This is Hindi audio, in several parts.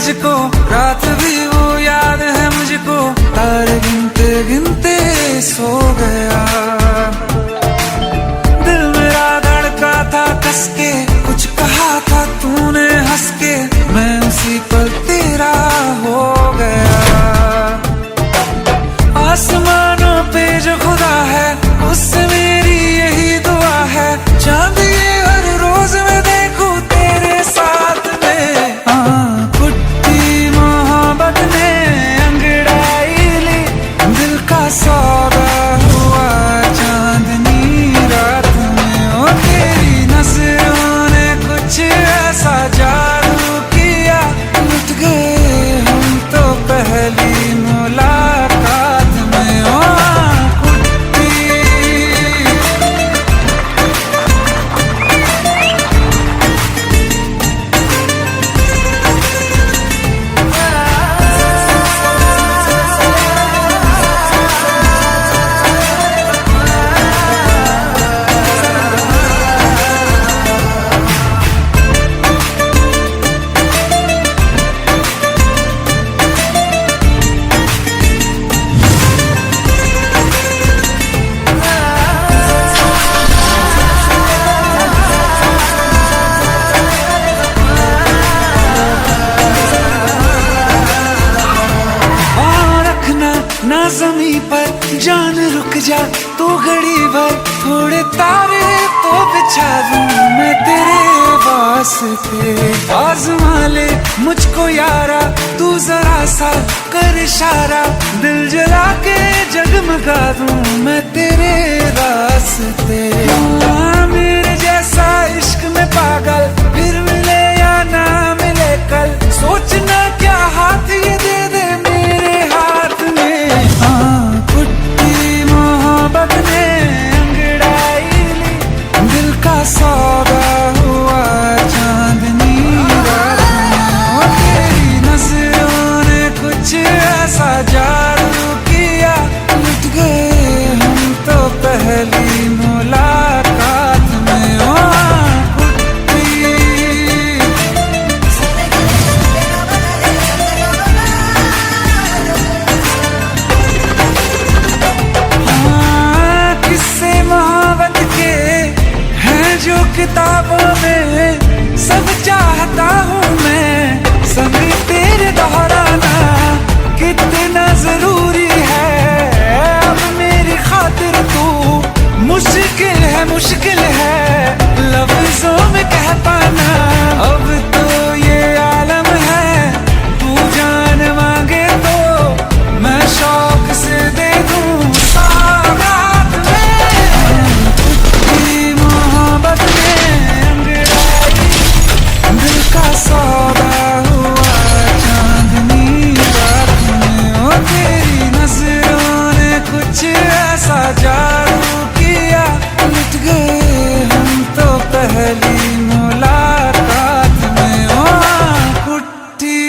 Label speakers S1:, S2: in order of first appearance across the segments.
S1: तुझको, रात भी वो याद है मुझको, तारे गिनते गिनते सो गया। दिल मेरा धड़का था कस के, कुछ कहा था तूने हंस के, मैं उसी पल तेरा हो गया। आसमानों पे जो खुदा है, उससे मेरी यही दुआ है, चांद ये हर रोज मैं देखूं तेरे साथ में। कुट्टी मोहब्बत ने अंगड़ाई ली, दिल का सौदा हुआ चांदनी रात में। ओ तेरी नजरों ने कुछ ऐसा जादू किया, लुट गए हम तो पहली मुलाकात में। ओ ना ज़मीं पर जान रुक जा तू घड़ी भर, थोड़े तारे तो बिछा दूं मैं तेरे वास्ते। आज़मा ले मुझको यारा, तू जरा सा कर इशारा, दिल जला के जगमगा दूं मैं तेरे रास्ते। मेरे जैसा इश्क में पागल फिर मिले या ना मिले कल, सोचना क्या हाथ ये दे दे मेरे हाथ में। कुट्टी मोहब्बत ने अंगड़ाई ली, दिल का सौदा हुआ चांदनी रात में। ओ तेरी नजरों ने कुछ ऐसा जादू किया, लुट गए हम तो पहली मुलाकात में। ओ किताबों में सब चाहता हूँ मैं, संग तेरे दोहराना कितना जरूरी है। अब मेरी खातिर तू मुश्किल है लफ्जों में कह पाना। अब तो ये आलम है, तू जान मांगे तो मैं शौक से दे दूँ सौगात में। मोहब्बत का सौदा हुआ चांदनी रात में। ओ तेरी नजरों ने कुछ ऐसा जादू किया, लुट गए हम तो पहली मुलाकात में। ओ कुट्टी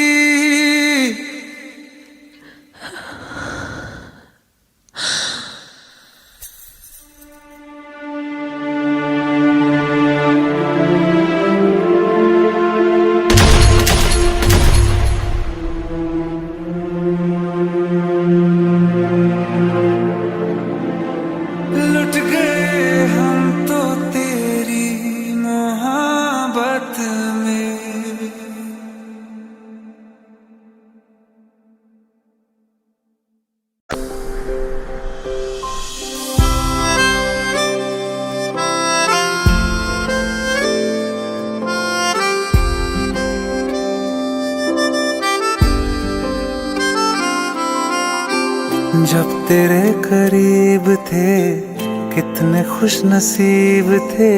S1: जब तेरे करीब थे कितने खुश नसीब थे,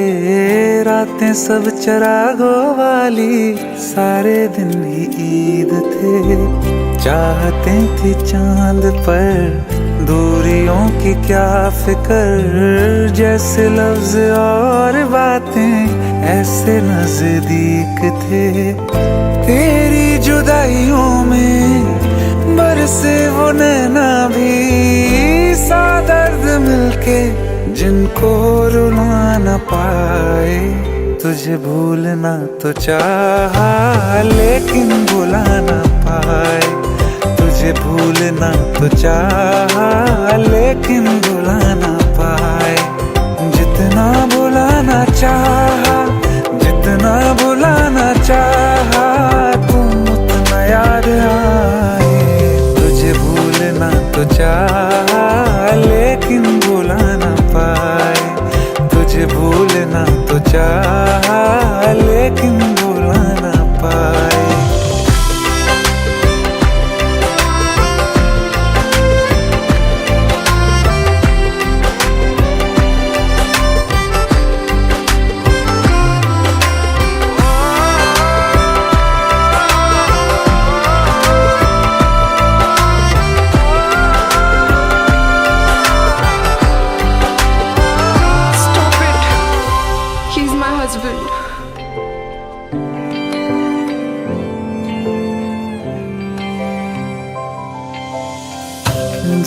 S1: रातें सब चरागों वाली, सारे दिन ही ईद थे। चाहते थी चांद पर दूरियों की क्या फिक्र, जैसे लफ्ज और बातें ऐसे नजदीक थे। तेरी जुदाइयों में बरसे वो नैना भी, सा दर्द मिलके जिनको रुला न पाए। तुझे भूलना तो चाहा लेकिन भुला ना पाए। तुझे भूलना तो चाहा लेकिन भुला ना पाए। जितना भुलाना चाहा, जितना भुलाना चाहा, तुम उतना याद आए। तुझे भूलना तो चाहा लेकिन भुला ना पाए। तुझे भूलना तो चाहा लेकिन भुला ना पाए।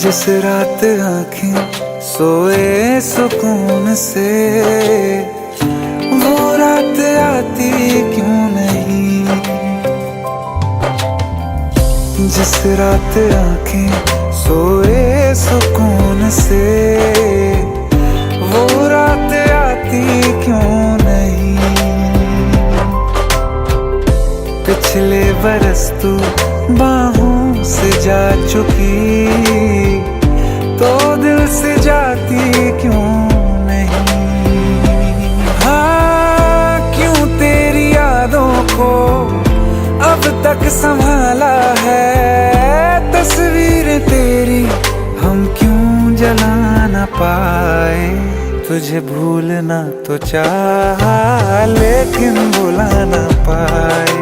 S1: जिस रात आँखें सोए सुकून से, वो रात आती क्यों नहीं। जिस रात आँखें सोए सुकून से, वो रात आती क्यों नहीं। पिछले बरस तू बाहों से जा चुकी, तो दिल से जाती क्यों नहीं। हाँ, क्यों तेरी यादों को अब तक संभाला है। तस्वीर तेरी हम क्यों जला ना पाए। तुझे भूलना तो चाहा लेकिन भुला ना पाए।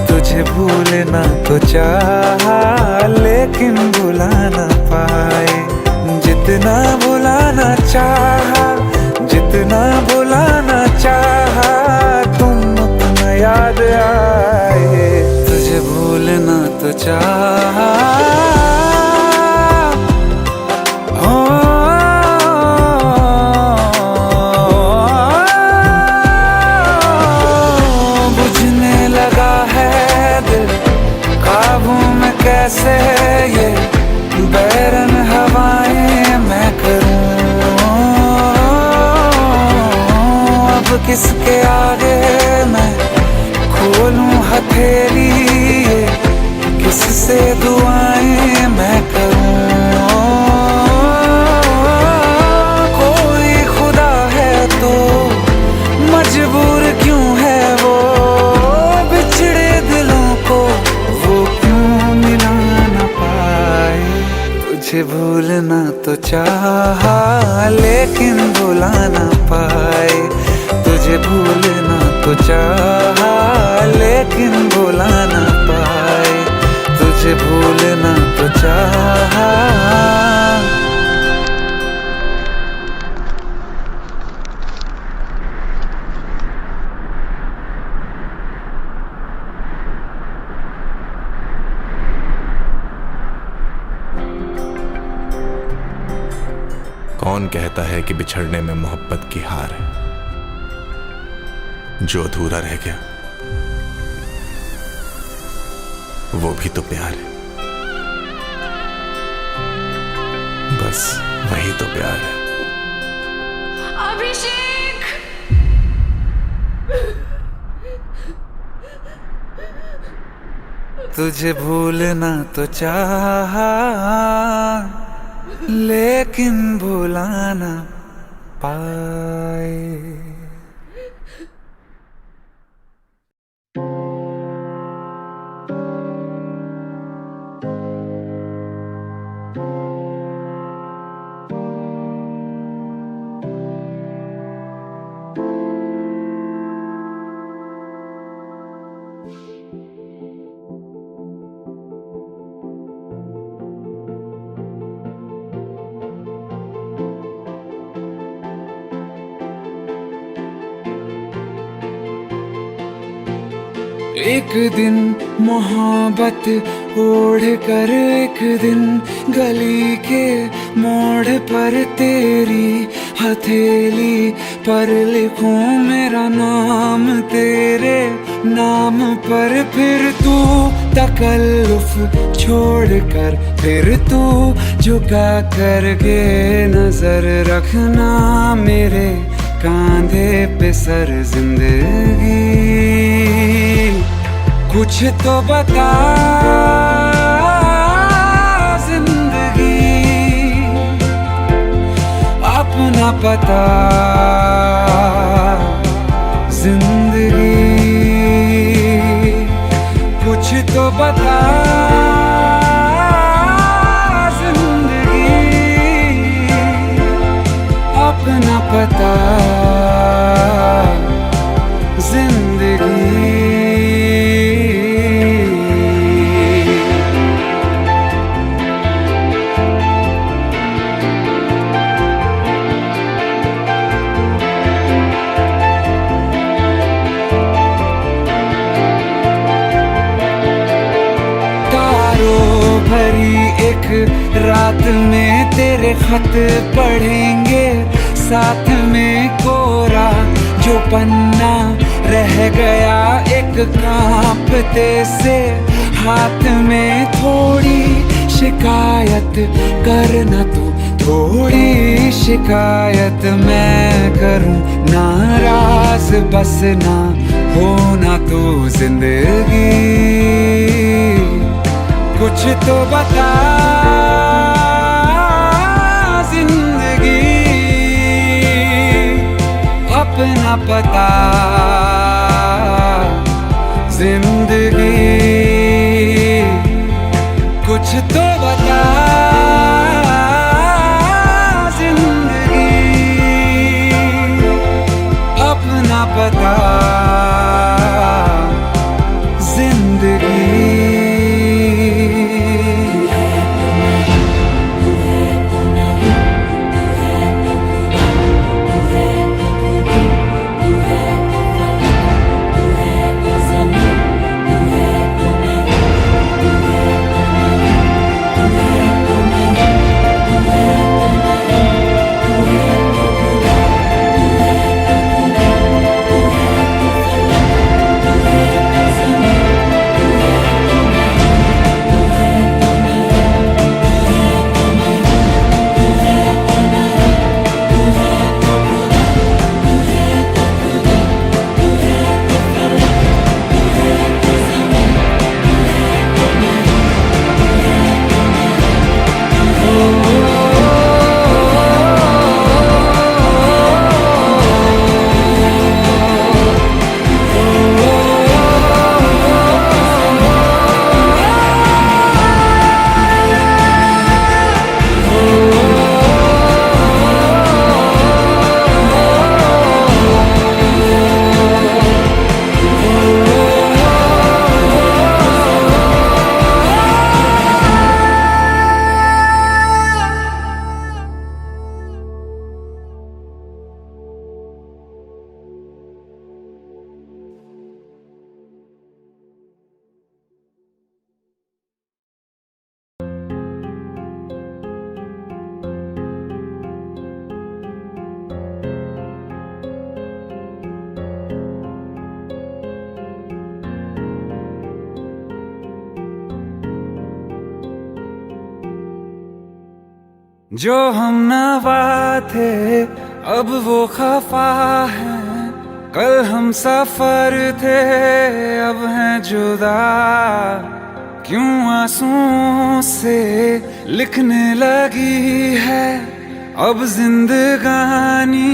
S1: तुझे भूलना तो चाहा लेकिन भुला ना पाए। जितना भुलाना चाहा, जितना भुलाना चाहा, तुम उतना याद आए। तुझे भूलना तो चाहा, बुझने लगा है दिल काबू में कैसे ये बैरन हवाएं मैं करूं। अब किसके आगे मैं खोलूं हथेली, किससे दुआएं मैं करूं। कोई खुदा है तो मजबूर क्यों है वो, बिछड़े दिलों को वो क्यों मिला ना पाए। तुझे भूलना तो चाहा लेकिन भुला ना पाए। तुझे भूलना तो चाहा लेकिन भुला ना पाए। तुझे भूलना तो चाहा।
S2: कौन कहता है कि बिछड़ने में मोहब्बत की हार है। जो अधूरा रह गया वो भी तो प्यार है। बस वही तो प्यार है।
S3: अभिषेक,
S1: तुझे भूलना तो चाहा लेकिन भुला ना पाए। एक दिन मोहब्बत ओढ़ कर, एक दिन गली के मोड़ पर तेरी हथेली पर लिखूं मेरा नाम तेरे नाम पर, फिर तू तकल्लुफ छोड़कर फिर तू झुका करके नजर रखना मेरे कांधे पे सर जिंदगी। कुछ तो बता जिंदगी, अपना पता जिंदगी। कुछ तो बता जिंदगी, अपना पता जिंदगी। रात में तेरे खत पढ़ेंगे, साथ में कोरा जो पन्ना रह गया एक कांपते से हाथ में। थोड़ी शिकायत करना तू, थोड़ी शिकायत मैं करूं, नाराज बस ना होना तू जिंदगी। कुछ तो बता जिंदगी, अपना पता जिंदगी। कुछ तो बता जिंदगी, अपना पता जिंदगी। जो हम नवा थे अब वो खफा है, कल हम सफर थे अब हैं जुदा। क्यों आंसुओं से लिखने लगी है अब जिंदगानी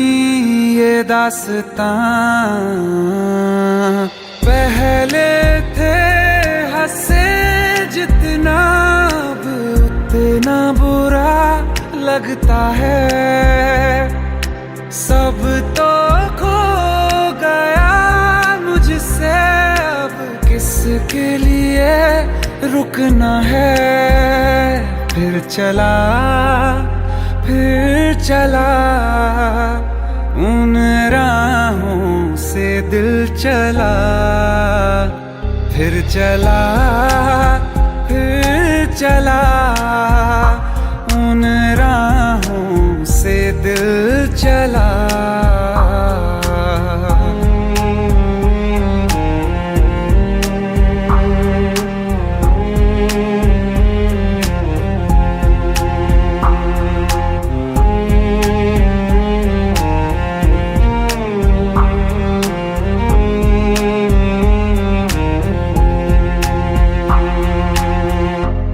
S1: ये दास्तां। पहले थे हंसे जितना अब उतना बुरा लगता है। सब तो खो गया मुझसे अब किसके लिए रुकना है। फिर चला उन राहों से दिल चला। फिर चला उन राहों से दिल चला।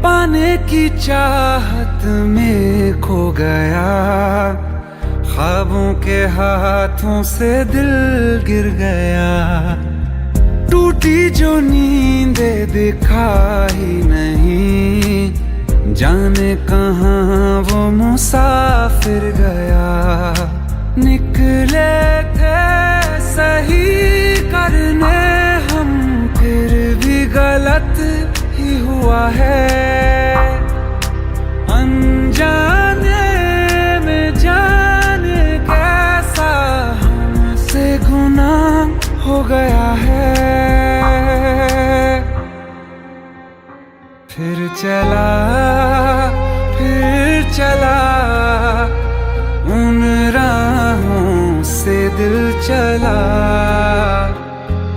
S1: पाने की चाहत में खो गया, ख्वाबों के हाथों से दिल गिर गया। टूटी जो नींदे दिखा ही नहीं, जाने कहाँ वो मुसाफिर गया। निकले थे सही करने हम, फिर भी गलत ही हुआ है। अनजाने में जाने कैसा हमसे गुनाह हो गया है। फिर चला उन राहों से दिल चला।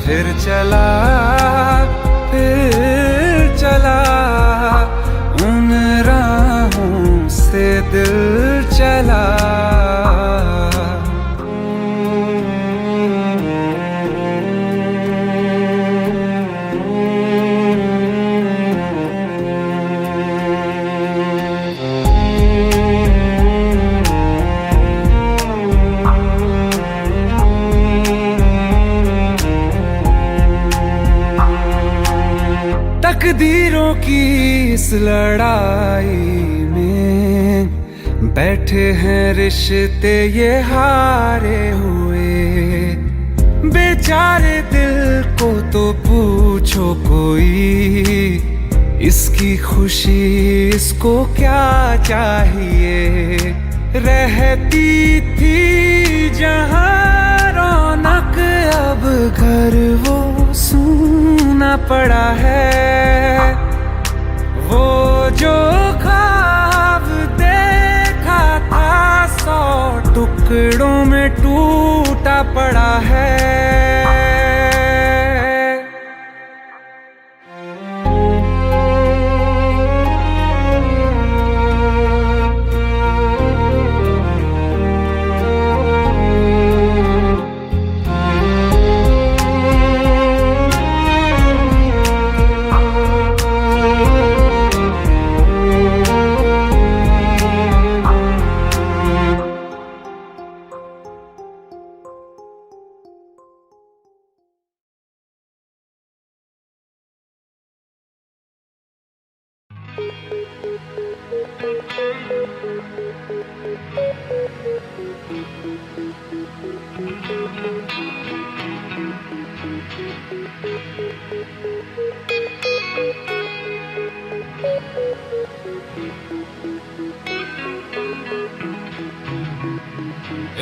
S1: फिर चला उन राहों से दिल चला। तकदीरों की इस लड़ाई में बैठे हैं रिश्ते ये हारे हुए। बेचारे दिल को तो पूछो कोई, इसकी खुशी इसको क्या चाहिए। रहती थी जहाँ रौनक, अब घर वो सूना पड़ा है। वो जो ख्वाब देखा था 100 टुकड़ों में टूटा पड़ा है।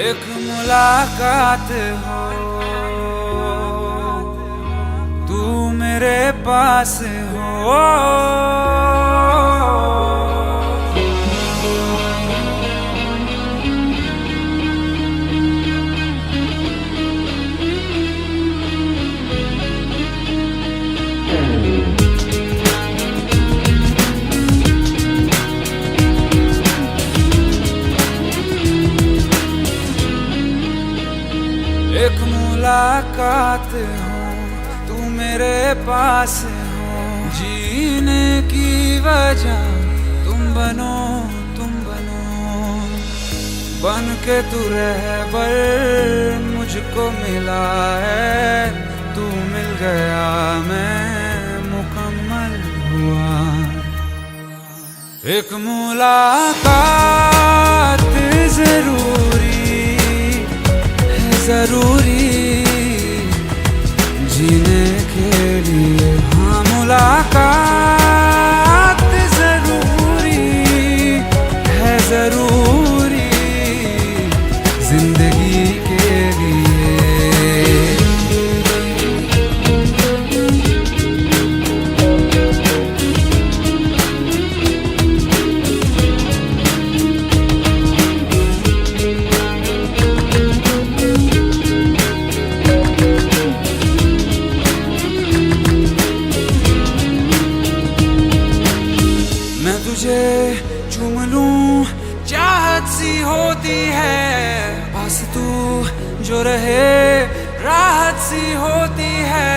S1: एक मुलाकात हो तू मेरे पास हो। एक मुलाकात हो तू मेरे पास हो। जीने की वजह तुम बनो बन के तू रहबर मुझको मिला है। तू मिल गया मैं मुकम्मल हुआ। एक मुलाकात जरूरी जीने के लिए। हाँ मुलाकात जरूरी है, जरूरी जिंदगी के लिए। बस तू जो रहे राहत सी होती है।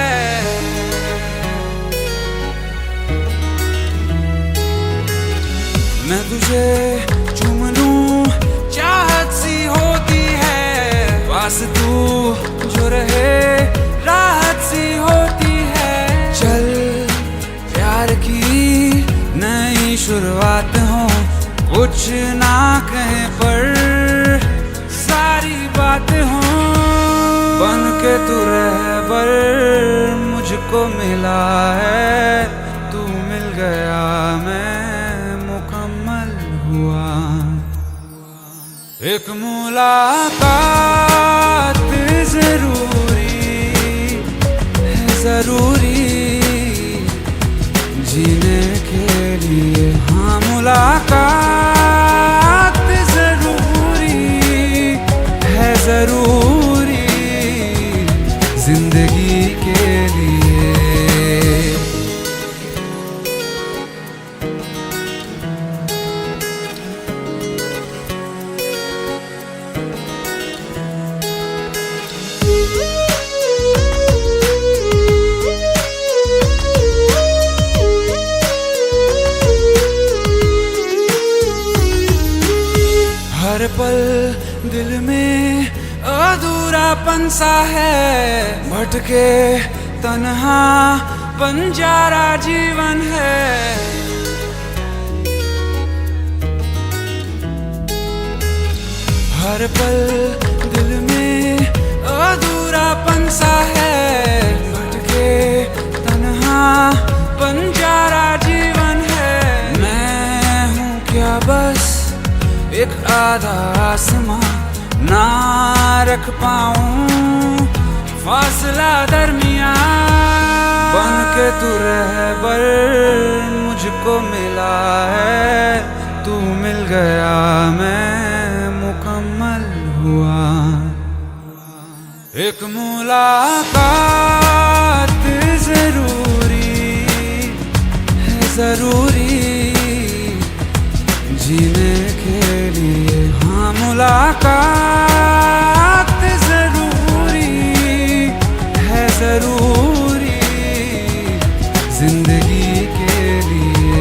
S1: मैं तुझे चूम लूं चाहत सी होती है। बस तू जो रहे राहत सी होती है। चल प्यार की नई शुरुआत हो, कुछ ना कहे पर सारी बात हो। बन के तू रहबर मुझको मिला है, तू मिल गया मैं मुकम्मल हुआ। एक मुलाकात जरूरी है, जरूरी जीने के लिए। हाँ मुलाकात जरूरी है, जरूरी जिंदगी के लिए। हर पल दिल में अधूरापन सा है, भटके तन्हा बंजारा जीवन है। हर पल दिल में अधूरापन सा है, भटके तन्हा बंजारा जीवन है। मैं हूँ क्या बस एक आधा आसमां, ना रख पाऊं फासला दरमियां। बन के तू रहबर मुझको मिला है, तू मिल गया मैं मुकम्मल हुआ। एक मुलाकात जरूरी है, जरूरी जीने के लिए। हाँ मुलाकात जरूरी है, जरूरी जिंदगी के लिए।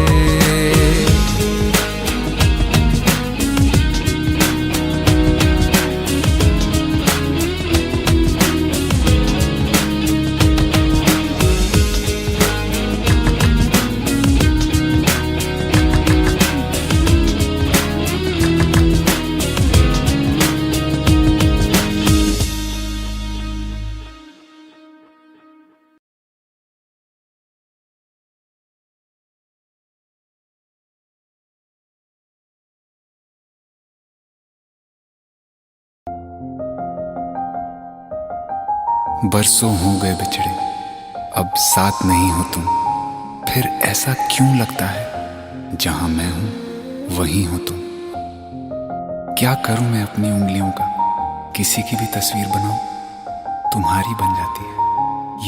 S3: बरसों हो गए बिछड़े, अब साथ नहीं हो तुम। फिर ऐसा क्यों लगता है जहां मैं हूं वहीं हो तुम। क्या करूं मैं अपनी उंगलियों का, किसी की भी तस्वीर बनाऊं तुम्हारी बन जाती है।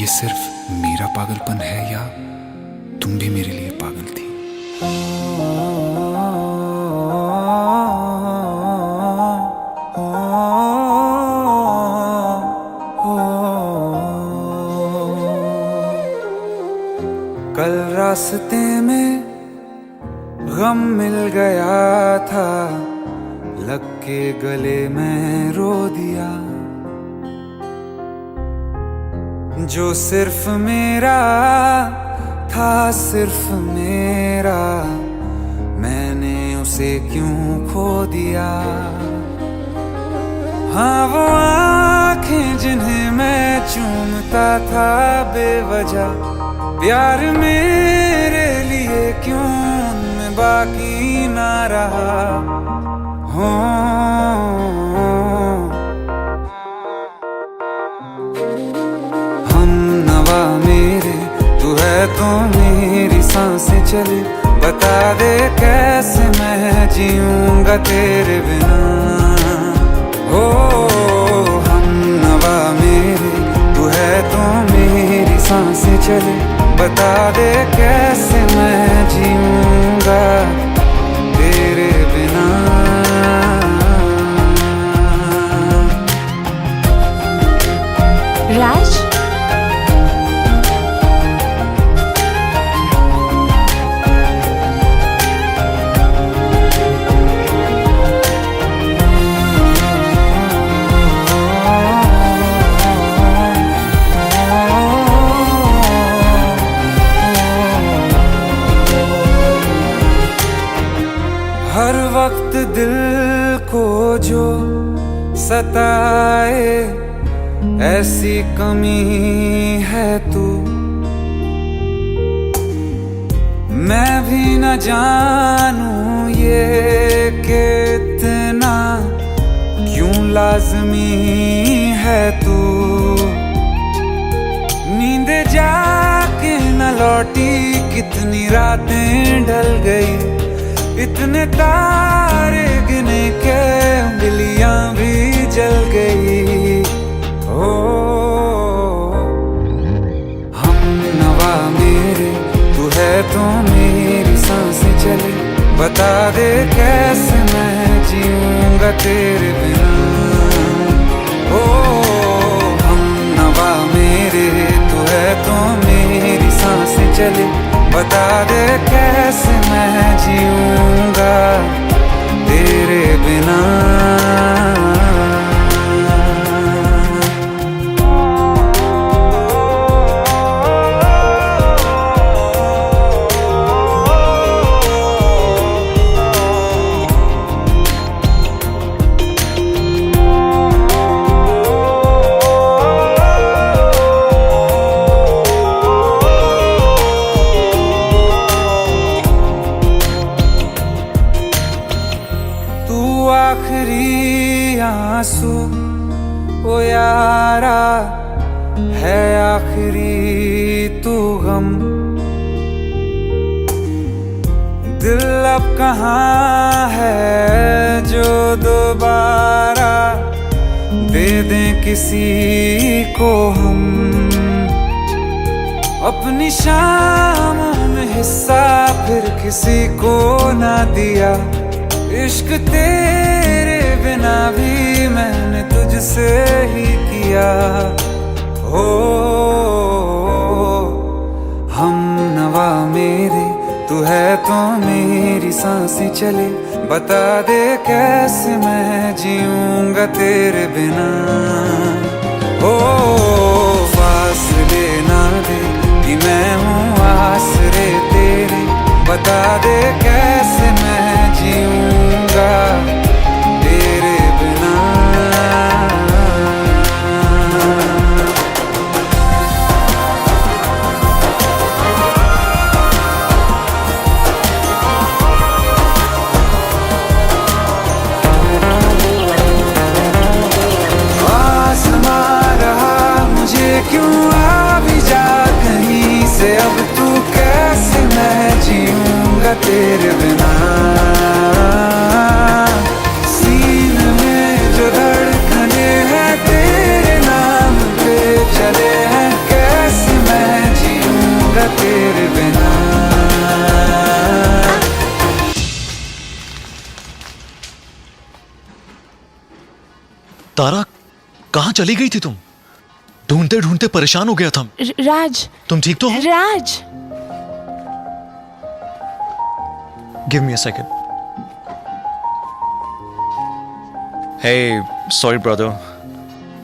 S3: ये सिर्फ मेरा पागलपन है या तुम भी मेरे लिए पागल थी।
S1: कल रास्ते में गम मिल गया था, लग के गले में रो दिया। जो सिर्फ मेरा था, सिर्फ मेरा, मैंने उसे क्यों खो दिया। हाँ वो आँखें जिन्हें मैं चूमता था बेवजह, प्यार मेरे लिए क्यों उनमें बाकी ना रहा। हो हम नवा मेरे, तू है तो मेरी सांसें चले। बता दे कैसे मैं जीऊंगा तेरे बिना। हो हम नवा मेरे, तू है तो मेरी सांसें चले। बता दे कैसे मैं जीऊंगा तेरे बिना। सताए, ऐसी कमी है तू। मैं भी न जानूं ये कि इतना क्यों लाज़मी है तू। नींद जाके न लौटी, कितनी रातें ढल गई, इतने तारे गिने के उंगलियां भी जल गई। ओ हम नवा मेरे, तू है तो मेरी सांसें चले, बता दे कैसे मैं जीऊंगा तेरे बिना। ओ हम नवा मेरे, तू है तो मेरी सांसें चले, बता दे कैसे मैं जीऊंगा तेरे बिना। आखिरी आंसू ओ यारा है, आखिरी तू गम। दिल अब कहाँ है जो दोबारा दे दें किसी को हम। अपनी शामों में हिस्सा फिर किसी को ना दिया, इश्क तेरे बिना भी मैंने तुझसे ही किया। हो हम नवा मेरे, तू है तो मेरी सांसें चले, बता दे कैसे मैं जीऊंगा तेरे बिना। ओ फासले ना दे कि मैं हूँ आसरे तेरे, बता दे कैसे मैं जीऊंगा तेरे बिना। आसमां रहा मुझे क्यों, आ भी जा कहीं से, अब तू कैसे मैं जीऊंगा तेरे बिना। सीने में जो धड़कने हैं तेरे नाम पे चले हैं, कैसे मैं जीऊंगा तेरे बिना।
S2: तारा, कहाँ चली गई थी तुम? ढूंढते ढूंढते परेशान हो गया था।
S4: राज,
S2: तुम ठीक तो हो?
S4: राज।
S2: Give me a second. Hey, sorry brother.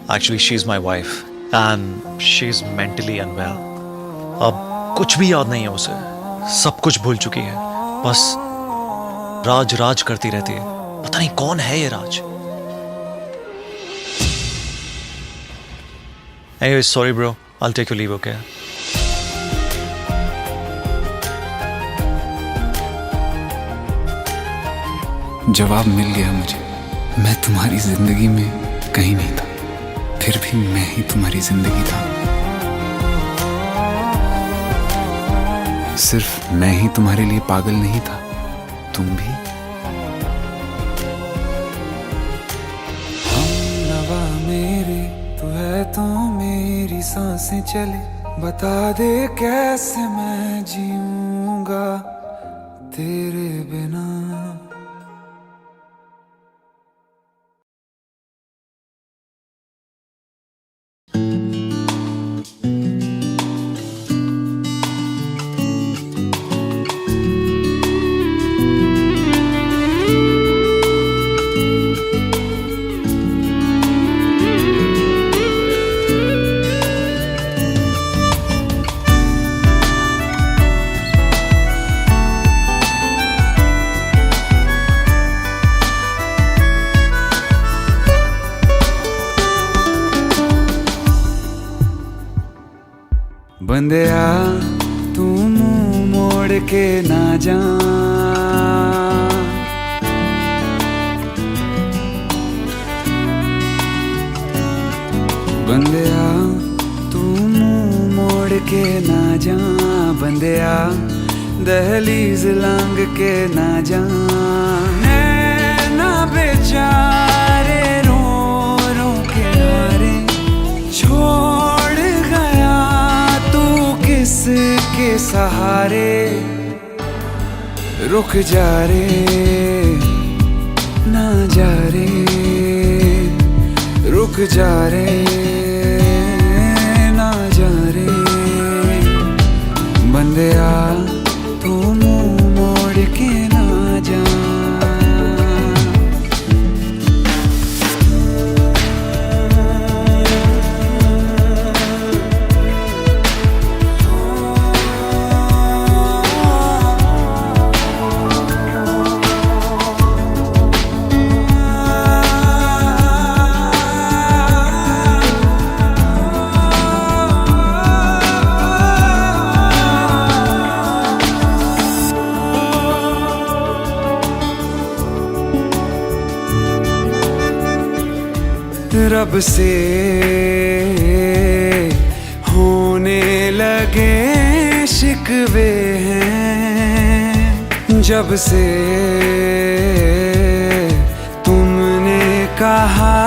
S2: Actually, she's my wife and she's mentally unwell. अब कुछ भी याद नहीं है उसे, सब कुछ भूल चुकी है, बस राज राज करती रहती है। पता नहीं कौन है ये राज। Anyway, sorry bro. I'll take your leave, okay?
S3: जवाब मिल गया मुझे। मैं तुम्हारी जिंदगी में कहीं नहीं था, फिर भी मैं ही तुम्हारी जिंदगी था। सिर्फ मैं ही तुम्हारे लिए पागल नहीं था, तुम भी।
S1: हम नवा मेरे, तू है तो मेरी सांसें चले, बता दे कैसे मैं जीऊंगा तेरे बिना। बंदिया तू मुंह मोड़ के ना जा, बंदिया तू मुंह मोड़ के ना जा, बंदिया दहलीज लांग के ना जा। नैना बेचारे रो रो के हारे छोड़ गया तू किसके सहारे। रुक जा रे ना जा रे, रुक जा रे ना जा रे, बंदिया तू मुंह मोड़ के ना जा। रब से होने लगे शिकवे हैं, जब से तुमने कहा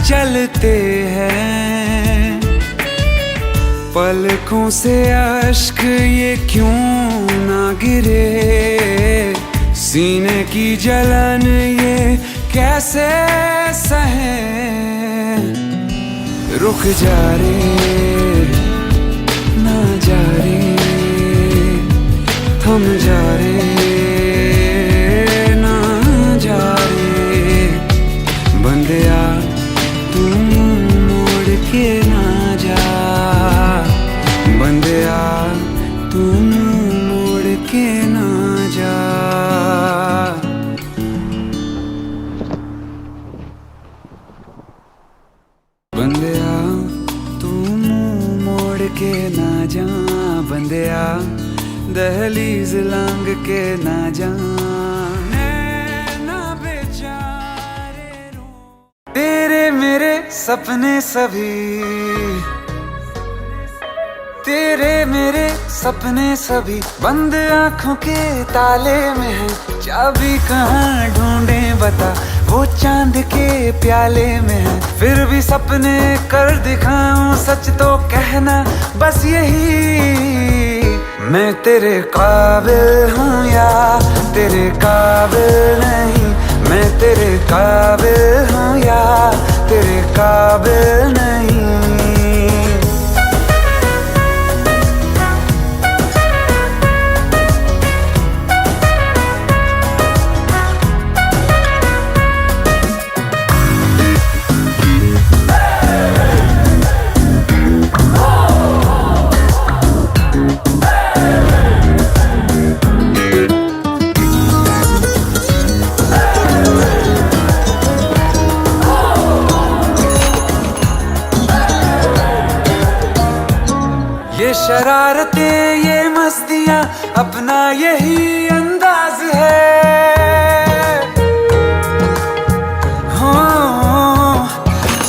S1: चलते हैं। पलकों से अश्क ये क्यों ना गिरे, सीने की जलन ये कैसे सहे। रुक जा रे ना जा रे, थम जा रे ना जा रे, बंदिया तू मोड़ के ना जा, बंदिया तू मोड़ के ना जा। बंदिया तू मुंह मोड़ के ना जा, बंदिया दहलीज लांग के ना जा। नैना बेचारे रो तेरे मेरे सपने सभी, तेरे मेरे सपने सभी बंद आंखों के ताले में है। चाबी कहाँ ढूंढे बता, वो चांद के प्याले में है। फिर भी सपने कर दिखाऊं सच तो कहना बस यही, मैं तेरे काबिल हूँ या तेरे काबिल नहीं, मैं तेरे काबिल हूँ या तेरे काबिल नहीं। ये शरारतें ये मस्तियाँ अपना यही अंदाज है। हो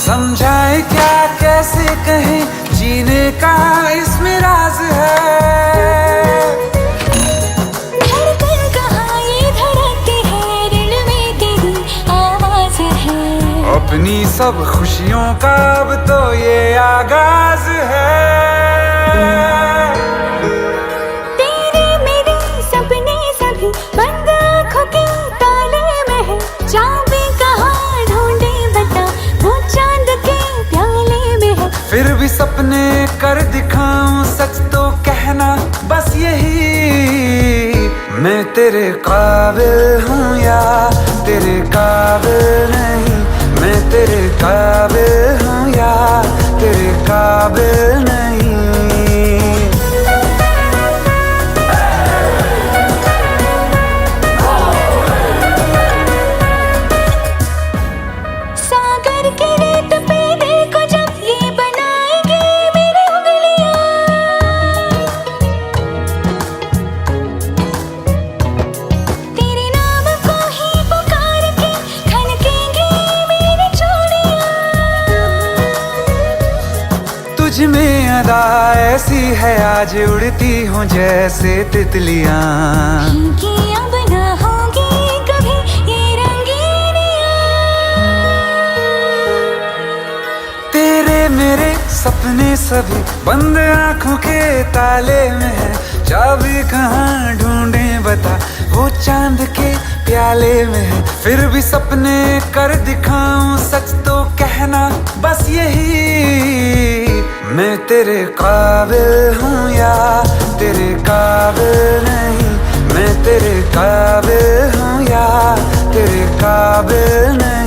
S1: समझाए क्या कैसे कहें, जीने का इसमें राज है।
S4: धड़कन कहाँ ये धड़कती है, दिल में तेरी आवाज है।
S1: अपनी सब खुशियों का अब तो ये आगाज है।
S4: तेरे मेरे सपने सभी बंद आँखों के ताले में है। चाबी कहाँ ढूंढे बता, वो चांद के प्याले में है।
S1: फिर भी सपने कर दिखाऊं सच तो कहना बस यही, मैं तेरे काबिल हूँ या तेरे काबिल नहीं, मैं तेरे काबिल हूँ या तेरे काबिल नहीं।
S4: सागर के रेत पे देखो जब ये बनाएगी मेरी उंगलियां,
S1: मुझ में अदा ऐसी है आज उड़ती हूँ जैसे तितलियां।
S4: कि अब न होगी कभी ये रंगीनियां।
S1: तेरे मेरे सपने सभी बंद आंखों के ताले में है, चाबी कहाँ ढूंढे बता, वो चांद के प्याले में है। फिर भी सपने कर दिखाऊं सच तो कहना बस यही, मैं तेरे काबिल हूँ या तेरे काबिल नहीं, मैं तेरे काबिल हूँ या तेरे काबिल नहीं।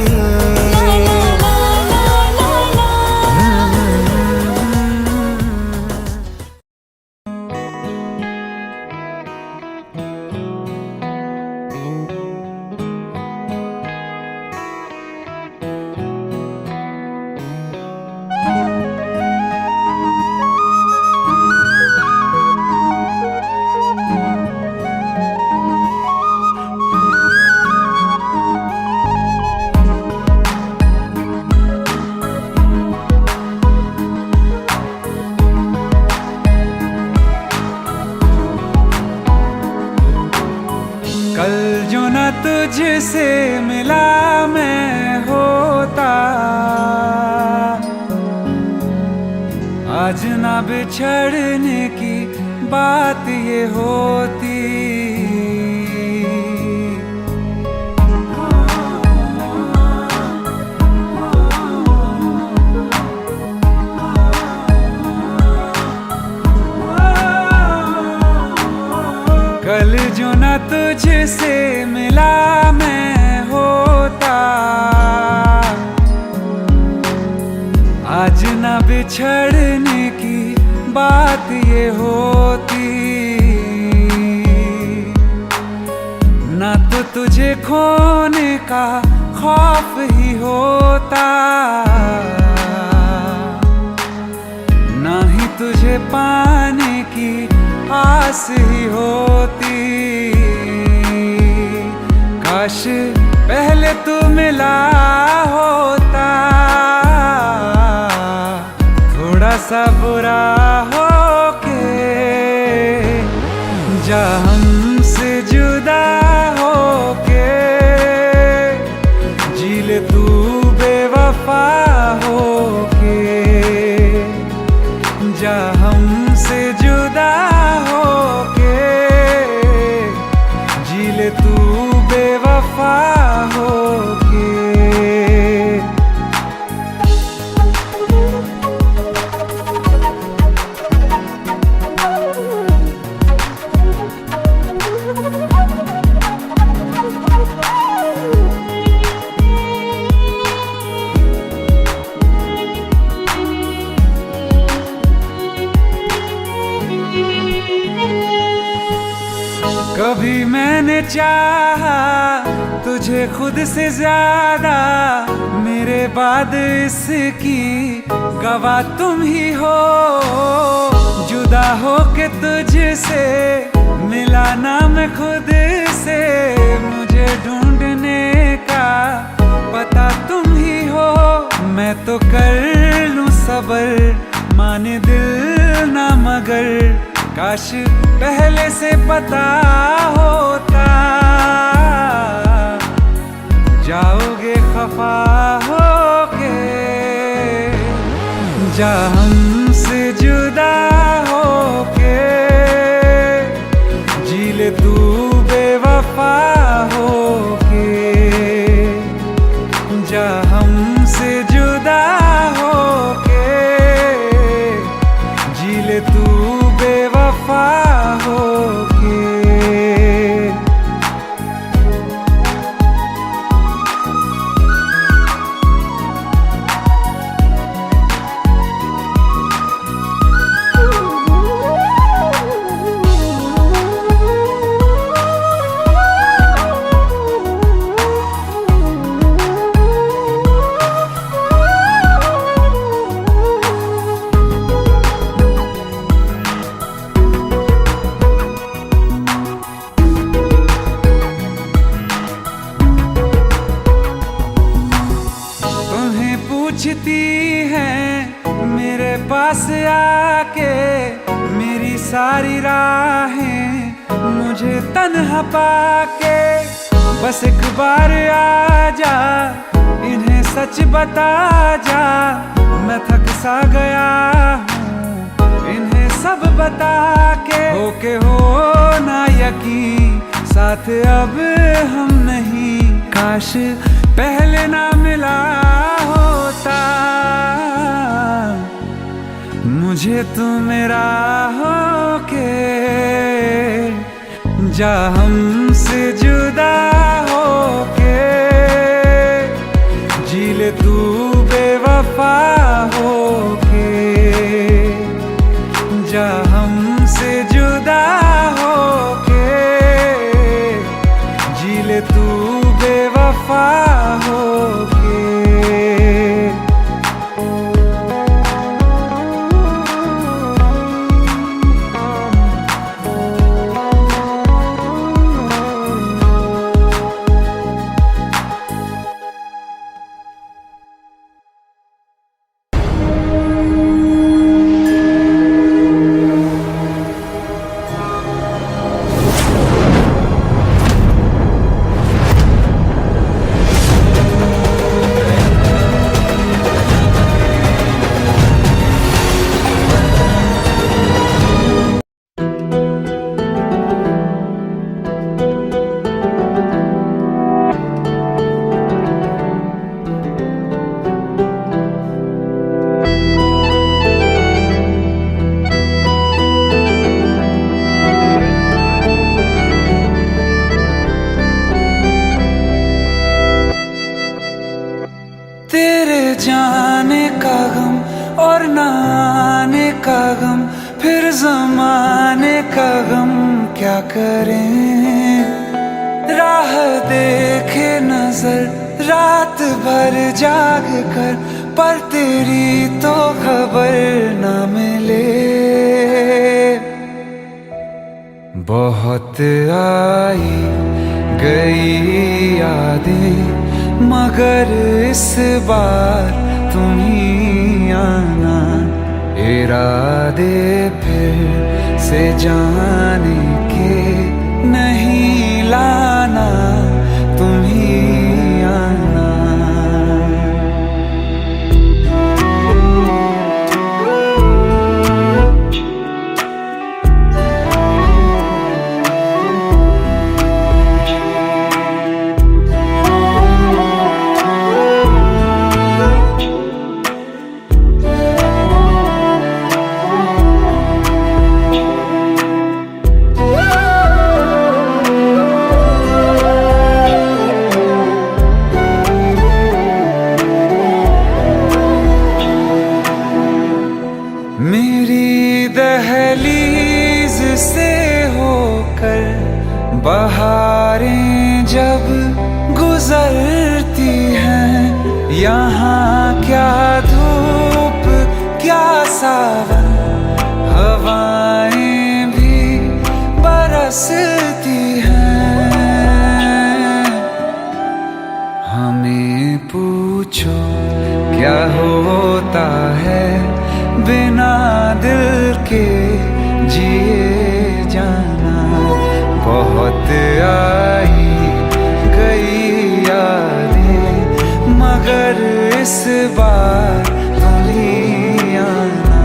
S1: कल जो न तुझसे मिला मैं होता, आज ना बिछड़ने की बात ये होती। कल जो न तुझसे मिला मैं होता, आज न बिछड़ने की बात ये होती। ना तो तुझे खोने का खौफ ही होता, ना ही तुझे पाने की आस ही होती। काश पहले तू मिला होता, थोड़ा सा बुरा होके जा हमसे जुदा होके, जी ले तू बेवफा होके, जा हमसे जुदा होके, जी ले तू बेवफा होके। कभी मैंने चाहा तुझे खुद से ज्यादा, मेरे बाद इसकी गवाह तुम ही हो। जुदा हो के तुझसे मिला ना मैं खुद से, मुझे ढूंढने का पता तुम ही हो। मैं तो कर लूं सबर माने दिल ना मगर, काश पहले से पता होता, जाओगे खफा होके, जा हमसे जुदा होके, जी ले तू बेवफा होके, जा हमसे जुदा होके, जी ले तू बेवफा होके। पूछती हैं मेरे पास आके मेरी सारी राहें मुझे तन्हा पाके बस एक बार आ जा, इन्हें सच बता जा, मैं थक सा गया हूँ इन्हें सब बता के। होके हो ना यकीन साथ अब हम नहीं, काश पहले ना मिला होता मुझे तू मेरा होके। जा हमसे जुदा होके, जी ले तू बेवफा होके। जा हमसे जुदा होके, जी ले तू बेवफा होके। तेरे जाने का गम और न आने का गम, फिर जमाने का गम क्या करें। राह देखे नजर रात भर जाग कर, पर तेरी तो खबर न मिले। बहुत आई गई यादें मगर इस बार तुम ही आना, इरादे फिर से जाने के नहीं लाना, तुम ही आना। मेरी दहलीज से होकर बहारें जब गुजरती हैं, यहाँ क्या धूप क्या सावन, हवाएं भी बरसती हैं। हमें पूछो क्या होता है बिना दिल के जिए जाना। बहुत आई गई यादें मगर इस बार तुम ही आना।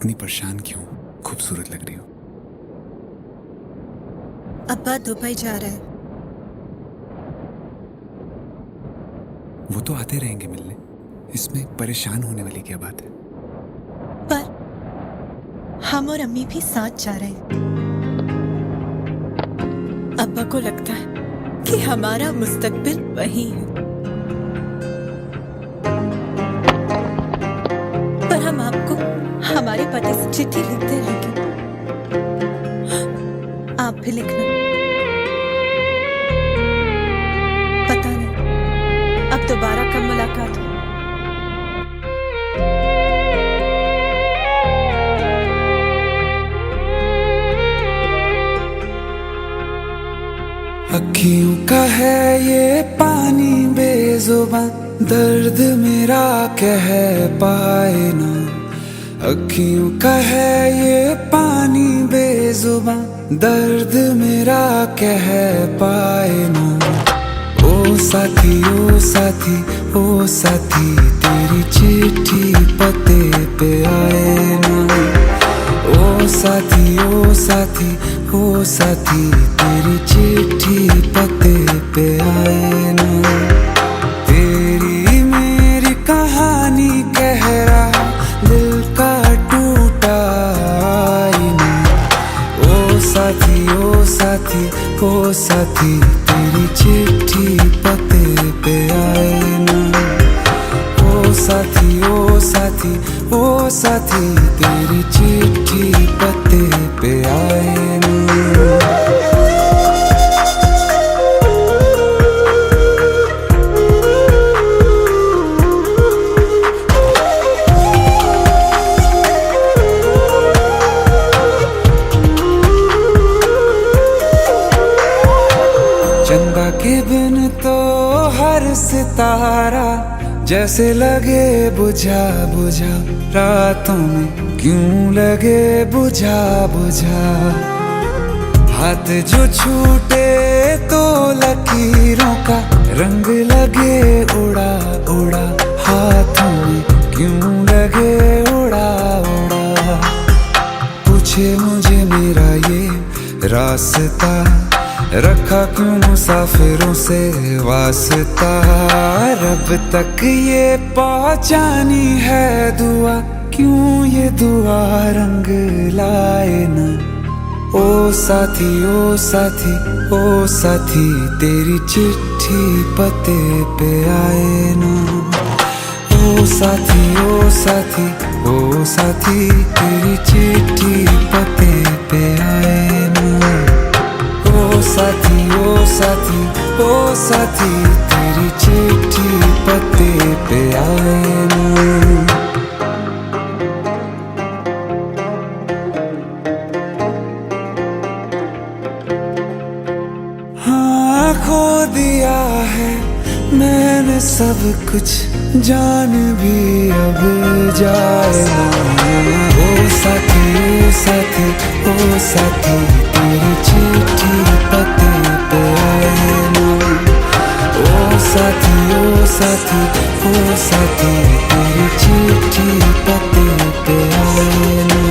S3: इतनी परेशान क्यों? खूबसूरत लग रही हो।
S5: अब्बा दुबई जा रहा है।
S3: वो तो आते रहेंगे मिलने, इसमें परेशान होने वाली क्या बात है?
S5: पर हम और अम्मी भी साथ जा रहे हैं। अब्बा को लगता है कि हमारा मुस्तकबिल वही है, पर हम आपको हमारे पते से चिट्ठी लिखते रहेंगे। आप भी लिखना। पता नहीं अब दोबारा कब मुलाकात हो।
S1: अखियों का है ये पानी बेजुबां, दर्द मेरा कह पाए ना। अखियों का है ये पानी बेजुबां, दर्द मेरा कह पाए ना। ओ साथी ओ साथी ओ साथी, तेरी चिट्ठी पते पे आए ना। ओ साथी ओ साथी ओ साथी, तेरी चिट्ठी पते पे आए ना। तेरी मेरी कहानी कह रहा दिल का टूटा आईना। ओ साथी ओ साथी ओ साथी, तेरी चिट्ठी पते पे आए ना। ओ साथी ओ साथी ओ साथी, तेरी चिट्ठी पते पे आए ना। चंदा के बिन तो हर सितारा जैसे लगे बुझा बुझा, रातों में क्यों लगे बुझा बुझा। हाथ जो छूटे तो लकीरों का रंग लगे उड़ा उड़ा, हाथों में क्यों लगे उड़ा उड़ा। पूछे मुझे मेरा ये रास्ता, रखा क्यों मुसाफिरों से वास्ता। रब तक ये पहुंचानी है दुआ, क्यों ये दुआ रंग लाए ना। ओ साथी ओ साथी ओ साथी, तेरी चिट्ठी पते पे आए ना। ओ साथी ओ साथी ओ साथी, तेरी चिट्ठी पते पे आए ना। ओ साथी ओ साथी ओ साथी, तेरी चिट्ठी पते पे आए ना। हाँ खो दिया है मैंने सब कुछ, जान भी अब जाए ना। ओ साथी ओ साथी ओ साथी, तेरी चिट्ठी पते पे आए ना। ओ साथी ओ साथी ओ साथी, तेरी चिट्ठी पते पे आए ना।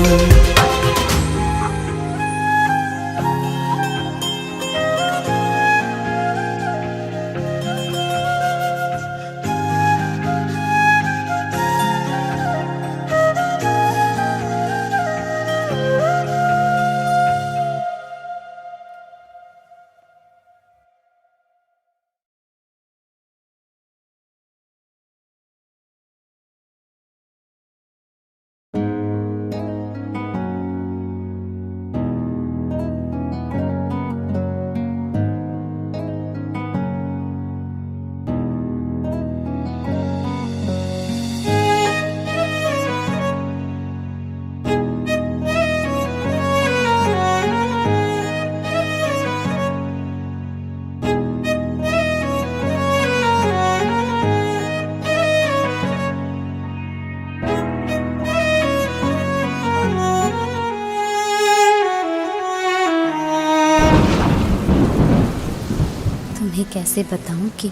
S6: तुम्हें कैसे बताऊं कि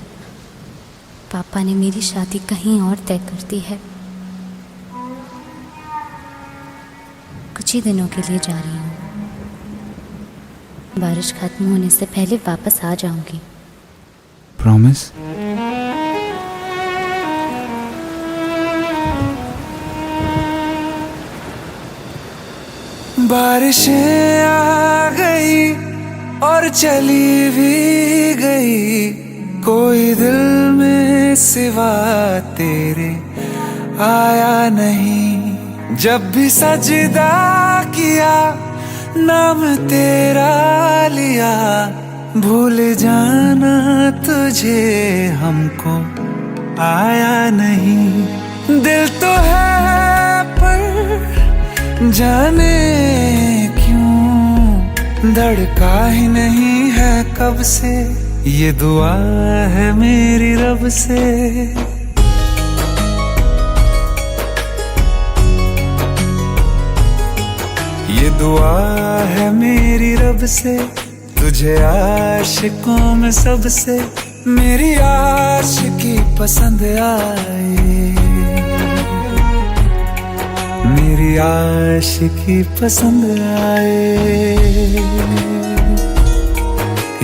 S6: पापा ने मेरी शादी कहीं और तय कर दी है। कुछ ही दिनों के लिए जा रही हूँ। बारिश खत्म होने से पहले वापस आ जाऊंगी।
S3: प्रॉमिस?
S1: बारिशें आ गई और चली भी गई, कोई दिल में सिवा तेरे आया नहीं। जब भी सजदा किया नाम तेरा लिया, भूल जाना तुझे हमको आया नहीं। दिल तो है पर जाने क्यों धड़का ही नहीं है कब से, ये दुआ है मेरी रब से। ये दुआ है मेरी रब से, तुझे आशिकों में सबसे मेरी आशिकी पसंद आए, मेरी आशिकी पसंद आए।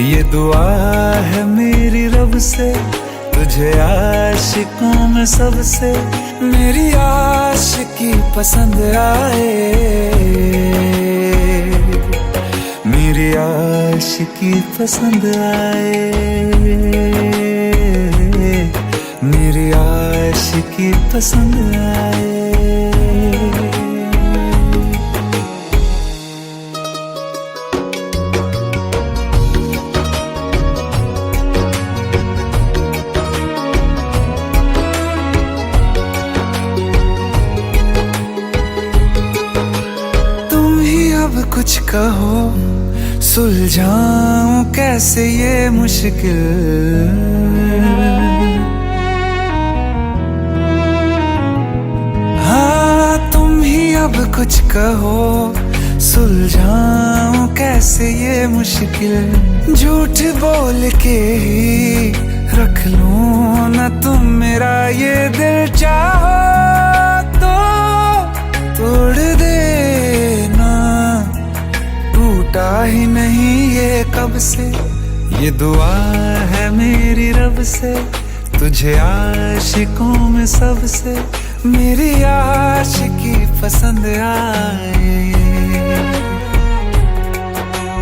S1: ये दुआ है मेरी रब से, तुझे आशिकों में सबसे मेरी आशिकी पसंद आए, मेरी आशिकी पसंद आए, मेरी आशिकी पसंद आए। कुछ कहो सुलझाऊं कैसे ये मुश्किल, हाँ तुम ही अब कुछ कहो सुलझाऊं कैसे ये मुश्किल। झूठ बोल के ही रख लूं ना तुम मेरा ये दिल, चाहो तो तोड़ देना, टूटा ही नहीं ये कब से। ये दुआ है मेरी रब से, तुझे आशिकों में सबसे मेरी आशिकी पसंद आए,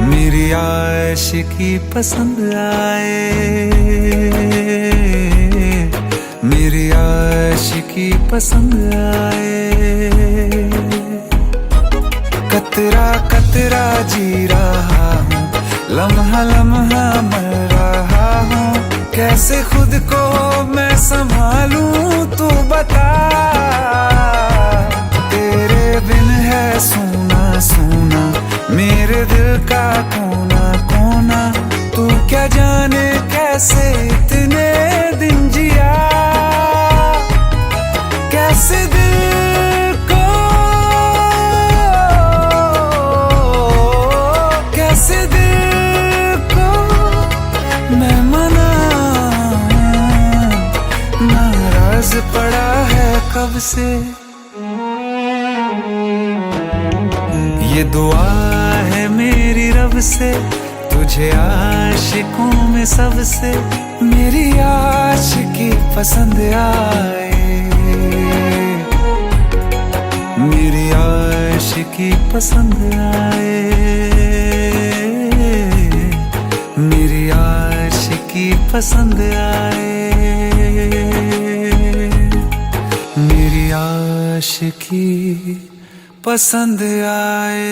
S1: मेरी आशिकी पसंद आए, मेरी आशिकी पसंद आए। कतरा कतरा जी रहा हूँ, लम्हा लम्हा मर रहा हूँ, कैसे खुद को मैं संभालूं तू बता। तेरे बिन है सूना सूना मेरे दिल का कोना कोना, तू क्या जाने कैसे इतने दिन जिया, कैसे दिल को कैसे दिल को मैं मनाऊं, नाराज पड़ा है कब से। ये दुआ है मेरी रब से, तुझे आशिकों में सबसे मेरी आशिकी पसंद आए, मेरी आशिकी पसंद आए, मेरी आशिकी पसंद आए, मेरी आशिकी पसंद आए।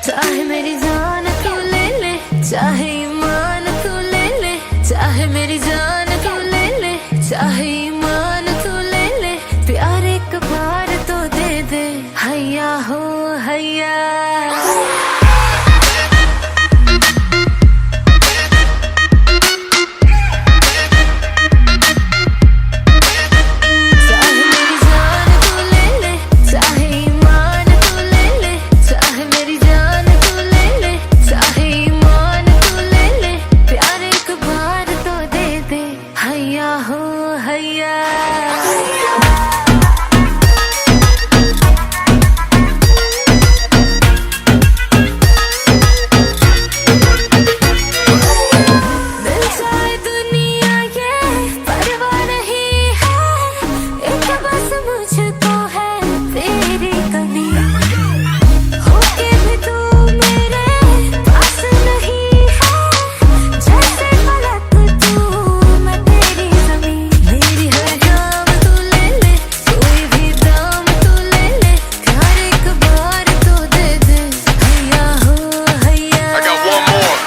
S4: चाहे मेरी जान तू ले ले, चाहे ईमान तू ले ले, चाहे मेरी जान तू ले ले, चाहे ईमान तू ले ले, प्यार एक बार तो दे दे, हैया हो हैया। हो हैया दिल चाहे दुनिया ये परवाह नहीं है, एक बस मुझको है तेरी कमी। होके भी तू मेरे पास नहीं है, जैसे फलक तू मैं तेरी ज़मीं। मेरी हर जाम तू ले ले, कोई भी दाम तू ले ले, प्यार एक बार तो दे दे हैया हो हैया। I got one more.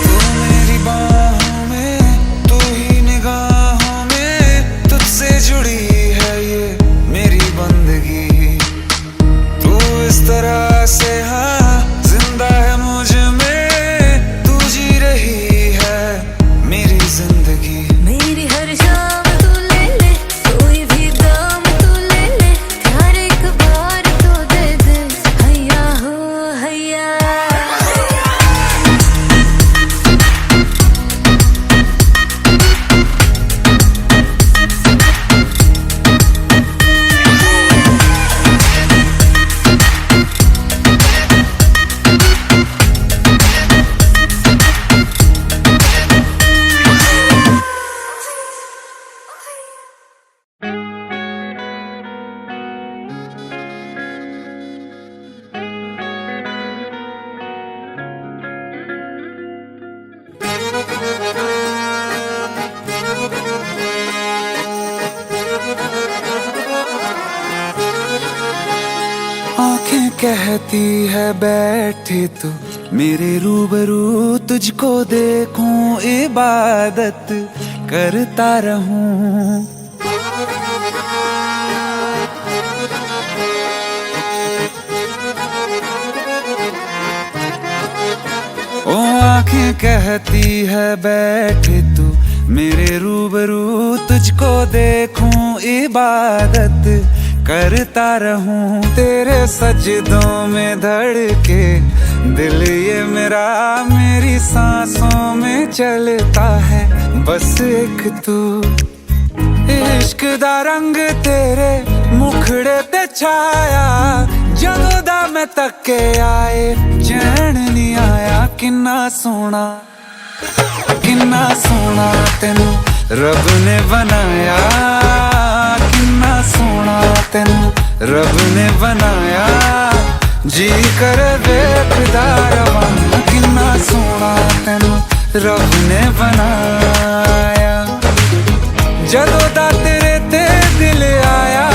S1: तू मेरी बाहों में, तू ही निगाहों में, तुझसे जुड़ी है ये मेरी बंदगी। तू इस तरह से हाँ जिंदा है मुझ में, तू जी रही है मेरी जिंदगी।
S4: मेरी हर शाम तू ले ले, कोई भी दाम तू ले ले, प्यार एक बार तो दे दे हैया हो हैया।
S1: आंखें कहती है बैठे तू मेरे रूबरू, तुझको देखूं इबादत करता रहूं। ओ आंखें कहती है बैठे तू मेरे रूबरू, तुझको देखूं इबादत करता रहूं। तेरे सजदों में धड़के दिल ये मेरा, मेरी सांसों में चलता है बस एक तू। इश्क दा रंग तेरे मुखड़े ते छाया, जदों दा मैं तके आए चैन नहीं आया। किन्ना सोना तेनू रब ने बनाया, किन्ना सोना तेनू रब ने बनाया। जी कर वेखदा रवां, किन्ना सोना तेनू रब ने बनाया। जदों दा तेरे ते दिल आया,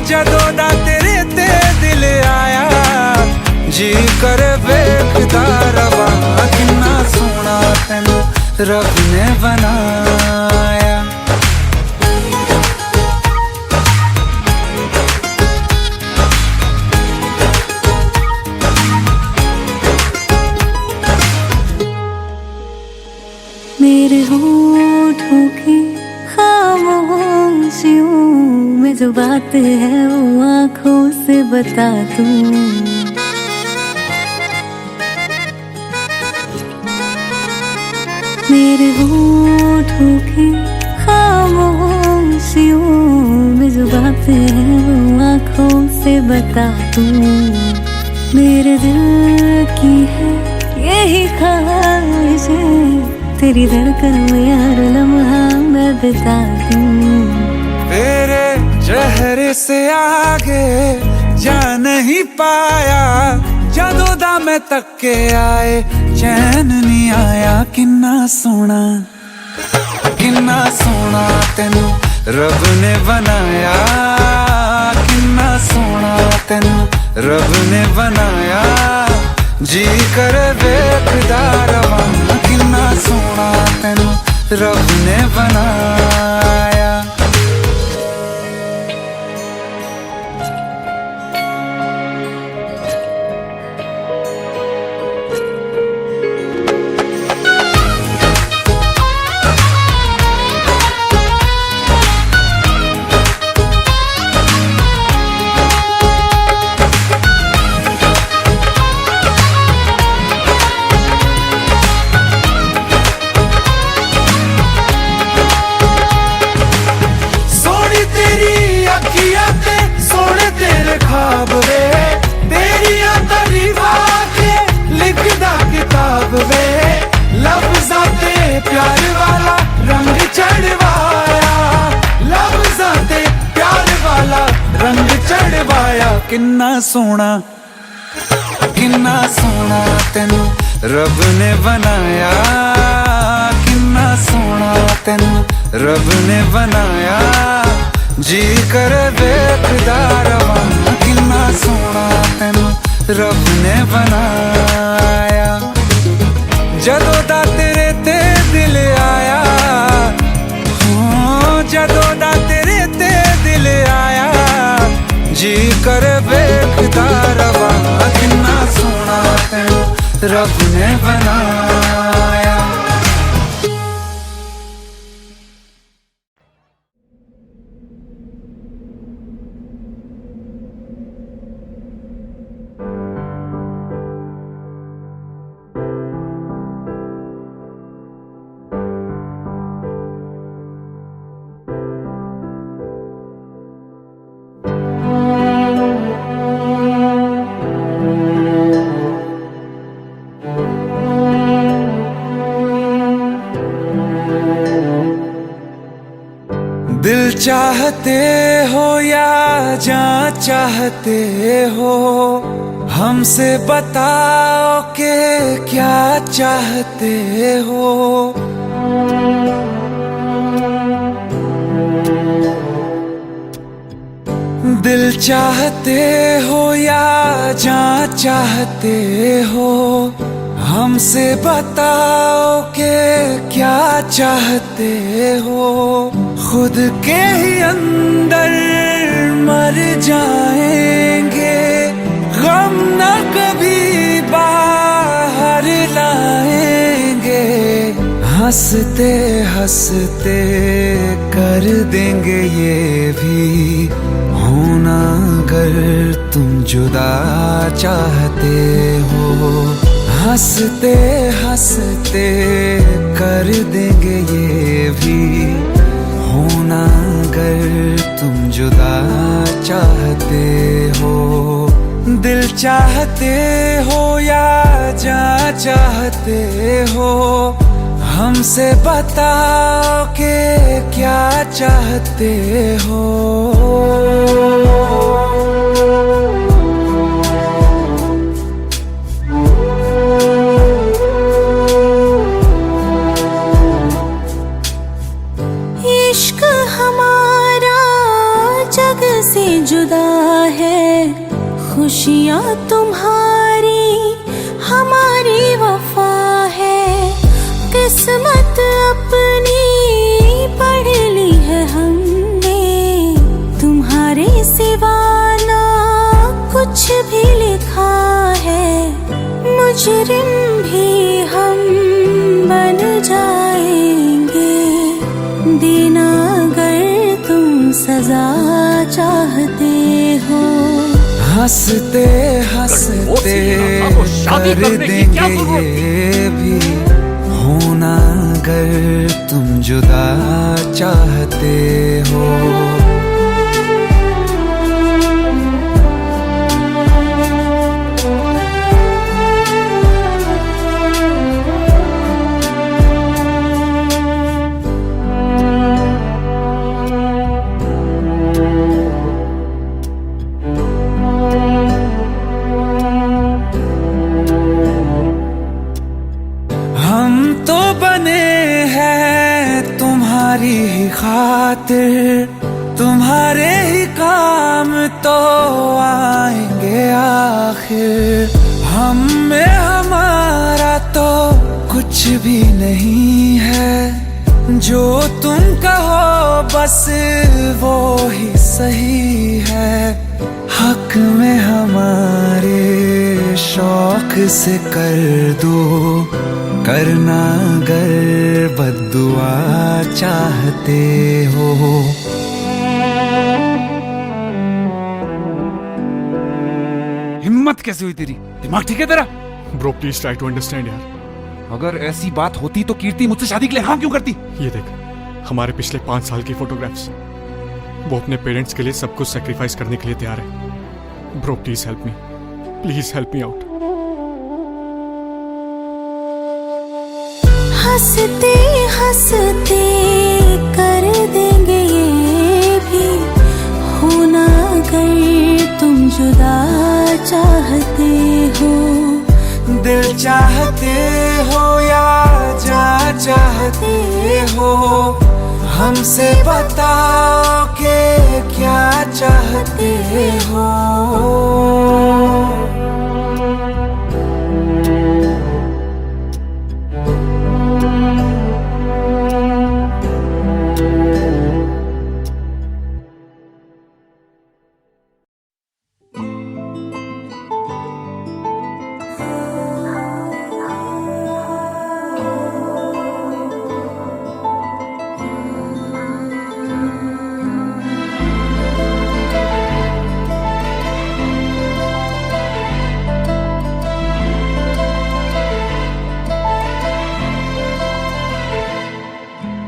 S1: जदों दा तेरे ते दिल आया, जी कर वेखदा रवां, किन्ना सोना तेनू रब ने बनाया।
S4: मेरे होठों की खामोशियों में जो बात है वो आँखों से बता दूं। मेरे होठों की खामोशियों में जो बात है वो आँखों से बता दूं। मेरे दिल की है यही ख्वाहिश है, तेरी धड़कन में हर लम्हा मैं बिता दूं।
S1: तेरे चेहरे से आगे जा नहीं पाया, जदों दा मैं तके आए चैन नहीं आया। किन्ना सोना तेनू रब ने बनाया, किन्ना सोना तेनू रब ने बनाया। जी कर वेखदा रवां, किन्ना सोना तेनू रब ने बनाया। किन्ना सोना तेनू रब ने बनाया, किन्ना सोना तेनू रब ने बनाया, जी कर वेखदा रवां, किन्ना सोना तेनू रब ने बनाया। जदों दा तेरे ते दिल आया, जदों दा तेरे ते दिल आया, जी कर वेखदा रवां, किन्ना सोना तेनू रब ने बनाया। दिल चाहते हो या जान चाहते हो, हमसे बताओ कि क्या चाहते हो। दिल चाहते हो या जान चाहते हो, हमसे बताओ कि क्या चाहते हो। खुद के ही अंदर मर जाएंगे, गम न कभी बाहर लाएंगे, हंसते हंसते कर देंगे ये भी होना अगर तुम जुदा चाहते हो। हंसते हंसते कर देंगे ये भी होना अगर तुम जुदा चाहते हो। दिल चाहते हो या जान चाहते हो, हमसे बताओ कि क्या चाहते हो।
S4: इश्क हमारा जग से जुदा है, खुशियाँ तुम्हारी हमारी वफा है। किस्मत अपनी पढ़ ली है हमने, तुम्हारे सिवा ना कुछ भी लिखा है। मुजरिम भी हम बन जाएंगे, देना अगर तुम सजा चाहते हो।
S1: हंसते हंसते कर देंगे ये भी होना अगर तुम जुदा चाहते हो। हम तो बने हैं तुम्हारी ही खातिर, तुम्हारे ही काम तो आएंगे आखिर। हम में हमारा तो कुछ भी नहीं है, जो तुम कहो बस वो ही सही है। हक में हमारे शौक से कर दो, करना अगर बद्दुआ चाहते हो।
S7: हिम्मत कैसे हुई तेरी? दिमाग ठीक है तेरा?
S8: Bro please try to understand यार।
S7: अगर ऐसी बात होती तो कीर्ति मुझसे शादी के लिए हाँ क्यों करती?
S8: ये देख, हमारे पिछले 5 साल की फोटोग्राफ्स, वो अपने पेरेंट्स के लिए सब कुछ सेक्रीफाइस करने के लिए तैयार है। Bro please help me, please help me out.
S4: हंसते हंसते कर देंगे ये भी होना अगर तुम जुदा
S1: दिल चाहते हो या जा चाहते हो, हमसे बताओ कि क्या चाहते हो।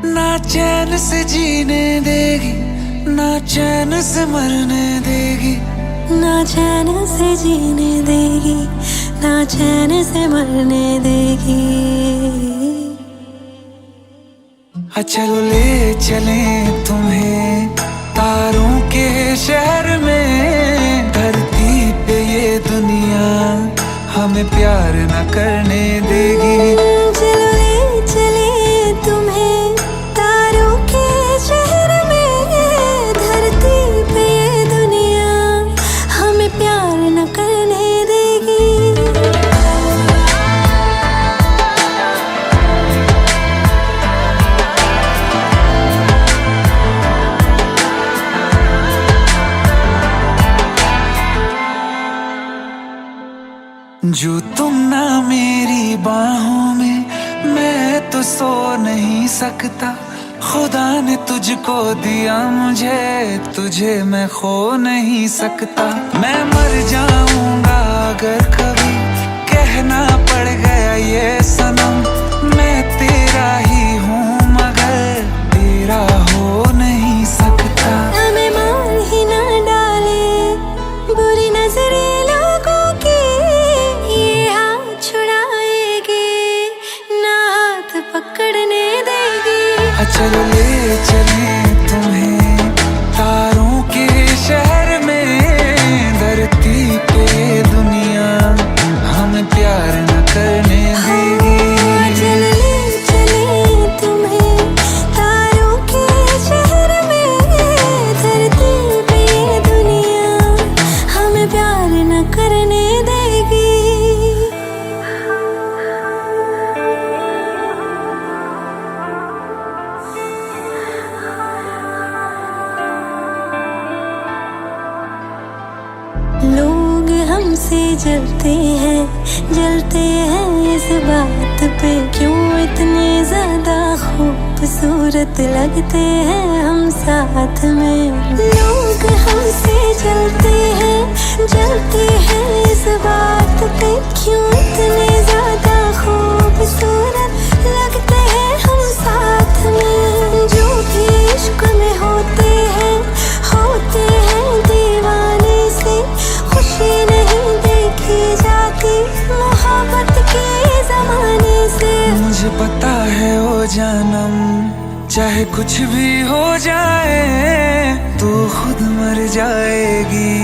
S1: ना चैन से जीने देगी, ना चैन से मरने देगी,
S4: ना चैन से जीने देगी, ना चैन से मरने देगी।
S1: चलो ले चले तुम्हें तारों के शहर में, धरती पे ये दुनिया हमें प्यार न करने देगी।
S4: चलो ले चले तुम्हें तारों के शहर में, धरती पे ये दुनिया हमें प्यार न करने देगी।
S1: जो तुम ना मेरी बाहों में, मैं तो सो नहीं सकता। खुदा ने तुझको दिया मुझे, तुझे मैं खो नहीं सकता। मैं मर जाऊंगा अगर कभी कहना पड़ गया ये सनम, मैं तेरा ही हूँ मगर तेरा हो नहीं सकता।
S4: हमें मार ही ना डाले बुरी नजरें लोगों की, ये हाथ छुड़ाएगी ना हाथ पकड़ने देगी।
S1: चलो ले चले तुम्हें तारों के शहर में, धरती पे दुनिया हमें प्यार न करने देगी।
S4: चलो ले चले तुम्हें तारों के शहर में, धरती पे दुनिया हमें प्यार न करने देगी। लोग हमसे जलते हैं इस बात पे, क्यों इतने ज्यादा खूबसूरत लगते हैं हम साथ में। लोग हमसे जलते हैं इस बात पे, क्यों इतने ज्यादा खूबसूरत लगते हैं हम साथ में। जो भी इश्क में होते हैं दीवाने से, खुशी नहीं देखी जाती मोहब्बत के जमाने से।
S1: मुझे पता है ओ जानम, चाहे कुछ भी हो जाए तू खुद मर जाएगी,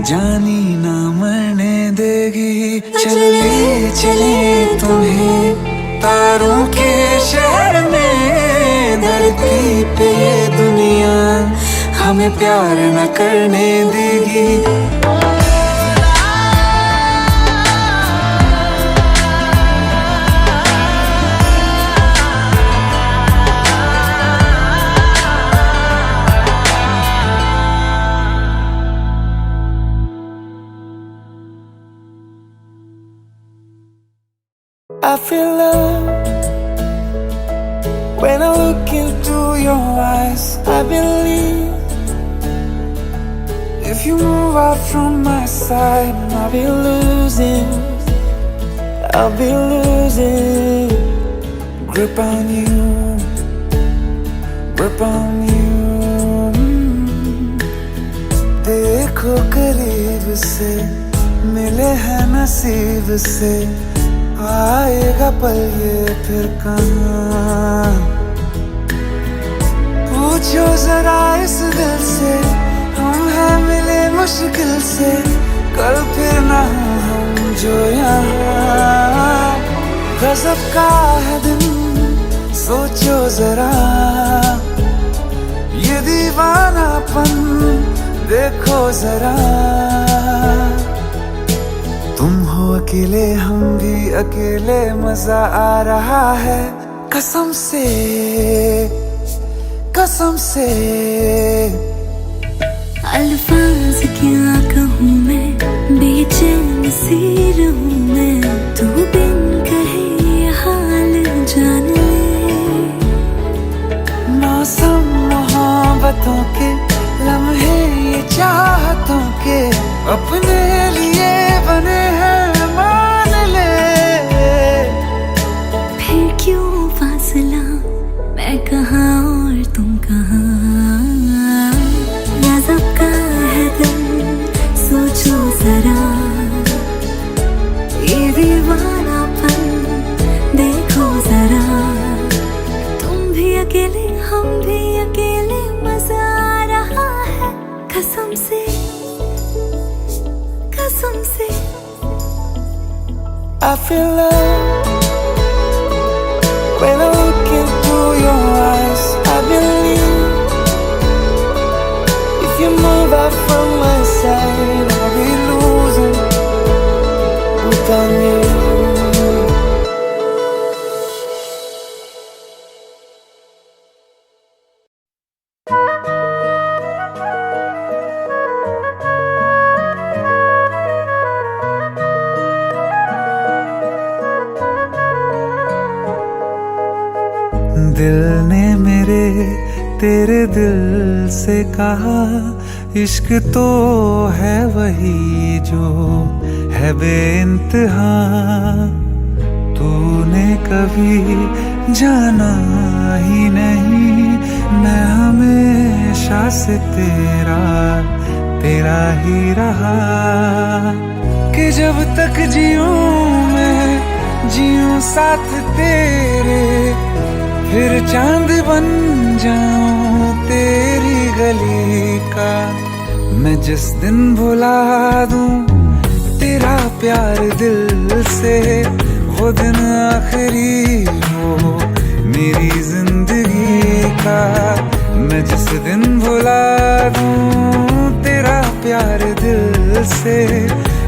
S1: जानी ना मरने देगी। चले चले तुम्हें तारों के शहर में, धरती पे ये दुनिया हमें प्यार न करने देगी। I feel love when I look into your eyes. I believe if you move out from my side, I'll be losing grip on you, grip on you. देखो करीब से मिले हैं नसीब से, आएगा पल ये फिर कहाँ। पूछो जरा इस दिल से, हम हैं मिले मुश्किल से, कल फिर ना हो हम जो यहाँ। गजब का है दिन, सोचो जरा ये दीवानापन देखो जरा। तुम हो अकेले हम भी अकेले, मजा आ रहा है कसम से कसम से।
S4: अल्फाज क्या कहूँ मैं, बेचैन सी रहूँ मैं, तू बिन कहे ये हाल जान ले।
S1: मौसम मोहब्बतों के लम्हे ये चाहतों के, अपने लिए बने हैं मान ले।
S4: फिर क्यों फासला, मैं कहाँ और तुम कहाँ। गजब का है दिल, सोचो जरा ये दीवानापन देखो जरा। तुम भी अकेले हम भी अकेले, मजा आ रहा है कसम से कसम से।
S1: I feel love when I look into your eyes. I believe if you move out from my side, I'll be losing without you. दिल ने मेरे तेरे दिल से कहा, इश्क तो है वही जो है बेइंतहा। तूने कभी जाना ही नहीं, मैं हमेशा से तेरा तेरा ही रहा। कि जब तक जीऊं मैं जीऊं साथ तेरे, फिर चांद बन जाऊं तेरी गली का। मैं जिस दिन भुला दूं तेरा प्यार दिल से, वो दिन आखिरी हो मेरी जिंदगी का। मैं जिस दिन भुला दूं तेरा प्यार दिल से,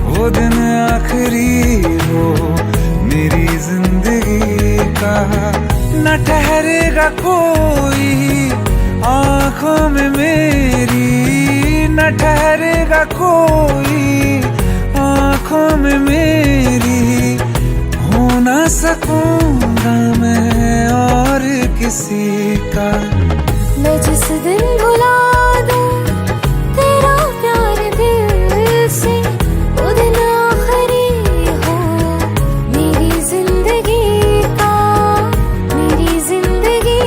S1: वो दिन आखिरी हो मेरी जिंदगी का। न ठहरेगा कोई आँखों में मेरी, न ठहरेगा कोई आँखों में मेरी। हो ना सकूंगा मैं और किसी का।
S4: मैं जिस दिन भुला दूं तेरा प्यार दिल से, वो दिन आखिरी हो मेरी जिंदगी का, मेरी जिंदगी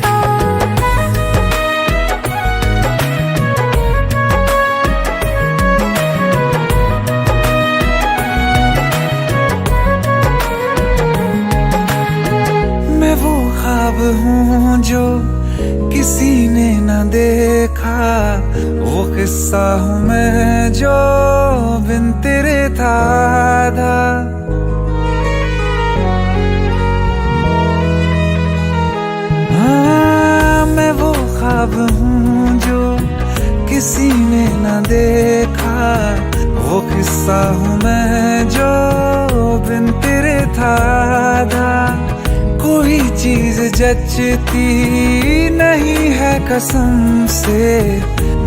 S4: का।
S1: मैं वो ख्वाब हूँ जो किसी ने न देखा, वो किस्सा हूँ मैं जो बिन तेरे था आधा। हाँ, मैं वो ख्वाब हूँ जो किसी ने न देखा, वो किस्सा हूँ मैं जो बिन तेरे था आधा। कोई चीज जचती नहीं है कसम से,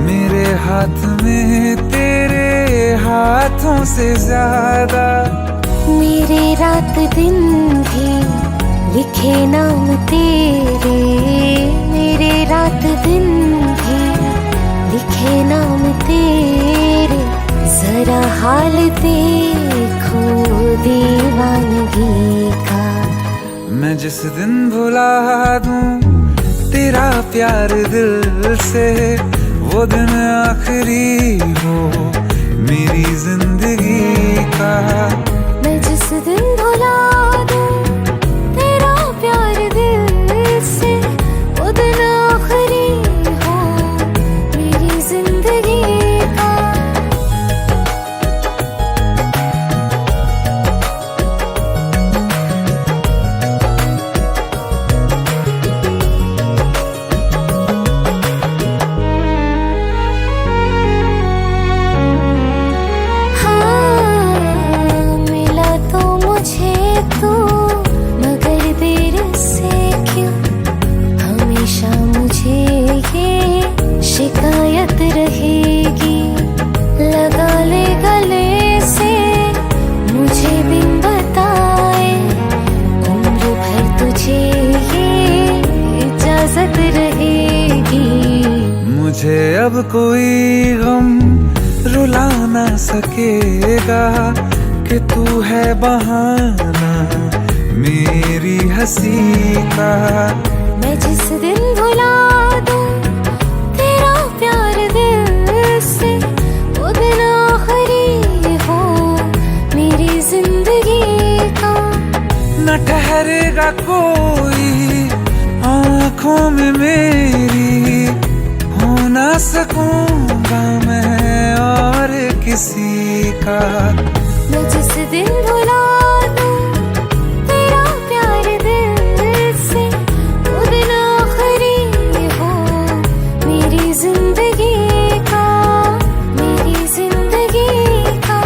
S1: मेरे हाथ में तेरे हाथों से ज्यादा।
S4: मेरे रात दिन भी लिखे नाम तेरे, मेरे रात दिन भी लिखे नाम तेरे। जरा हाल देखो दीवानगी का।
S1: मैं जिस दिन भुला दूं तेरा प्यार दिल से, वो दिन आखिरी हो मेरी जिंदगी का।
S4: मैं जिस दिन भुला दूं तेरा प्यार दिल से, वो दिन आखिरी हो मेरी जिंदगी का।
S1: अब कोई गम रुला ना सकेगा कि तू है बहाना मेरी हंसी का।
S4: मैं जिस दिन भुला दूं तेरा प्यार दिल से, वो दिन आखिरी हो मेरी जिंदगी का।
S1: न ठहरेगा कोई आँखों में मेरी, हो ना सकूंगा मैं और किसी का।
S4: मैं जिस दिन भुला दूं तेरा प्यार दिल से, वो दिन आखिरी हो मेरी जिंदगी का, मेरी जिंदगी का।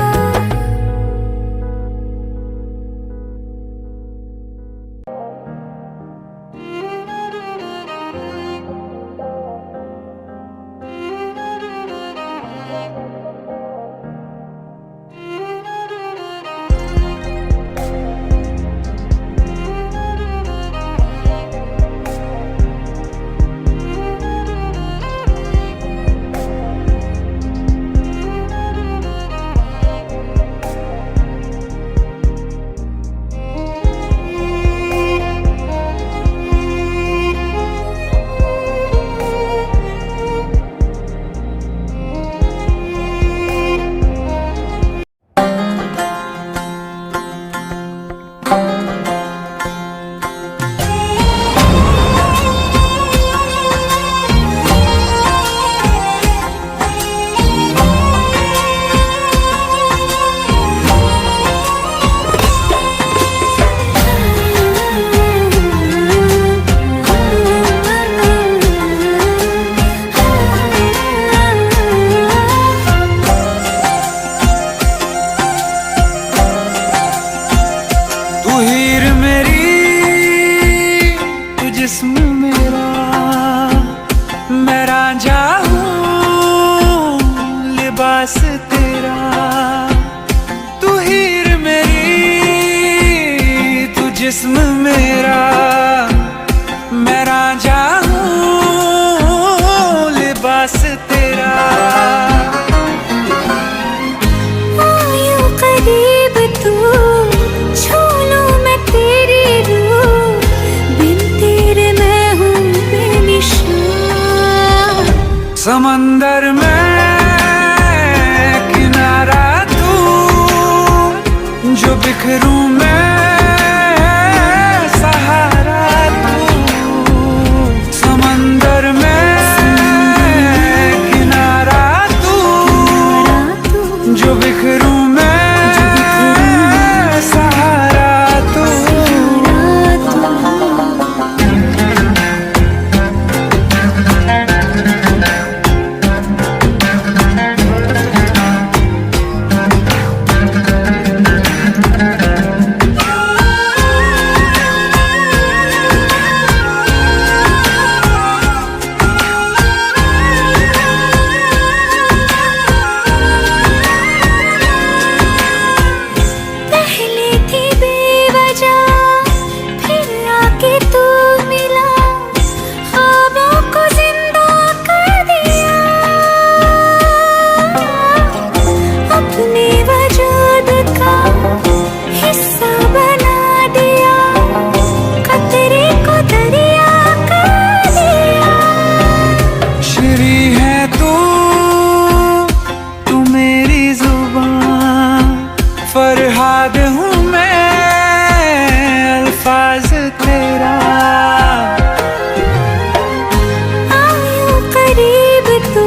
S1: जिस्म मेरा, मैं रांझा हूँ लिबास तेरा। तू हीर मेरी, तू जिस्म मेरा, मैं रांझा हूँ लिबास तेरा।
S4: आयो करीब तू, छू लूं मैं तेरी रूह, बिन तेरे मैं हूँ बेनिशान।
S1: समंदर में किनारा तू, जो बिखरूं मैं सहारा तू। समंदर में किनारा तू, जो बिखरूं मैं सहारा तू। फरहाद हूँ मैं अल्फाज तेरा।
S4: आयो करीब तू,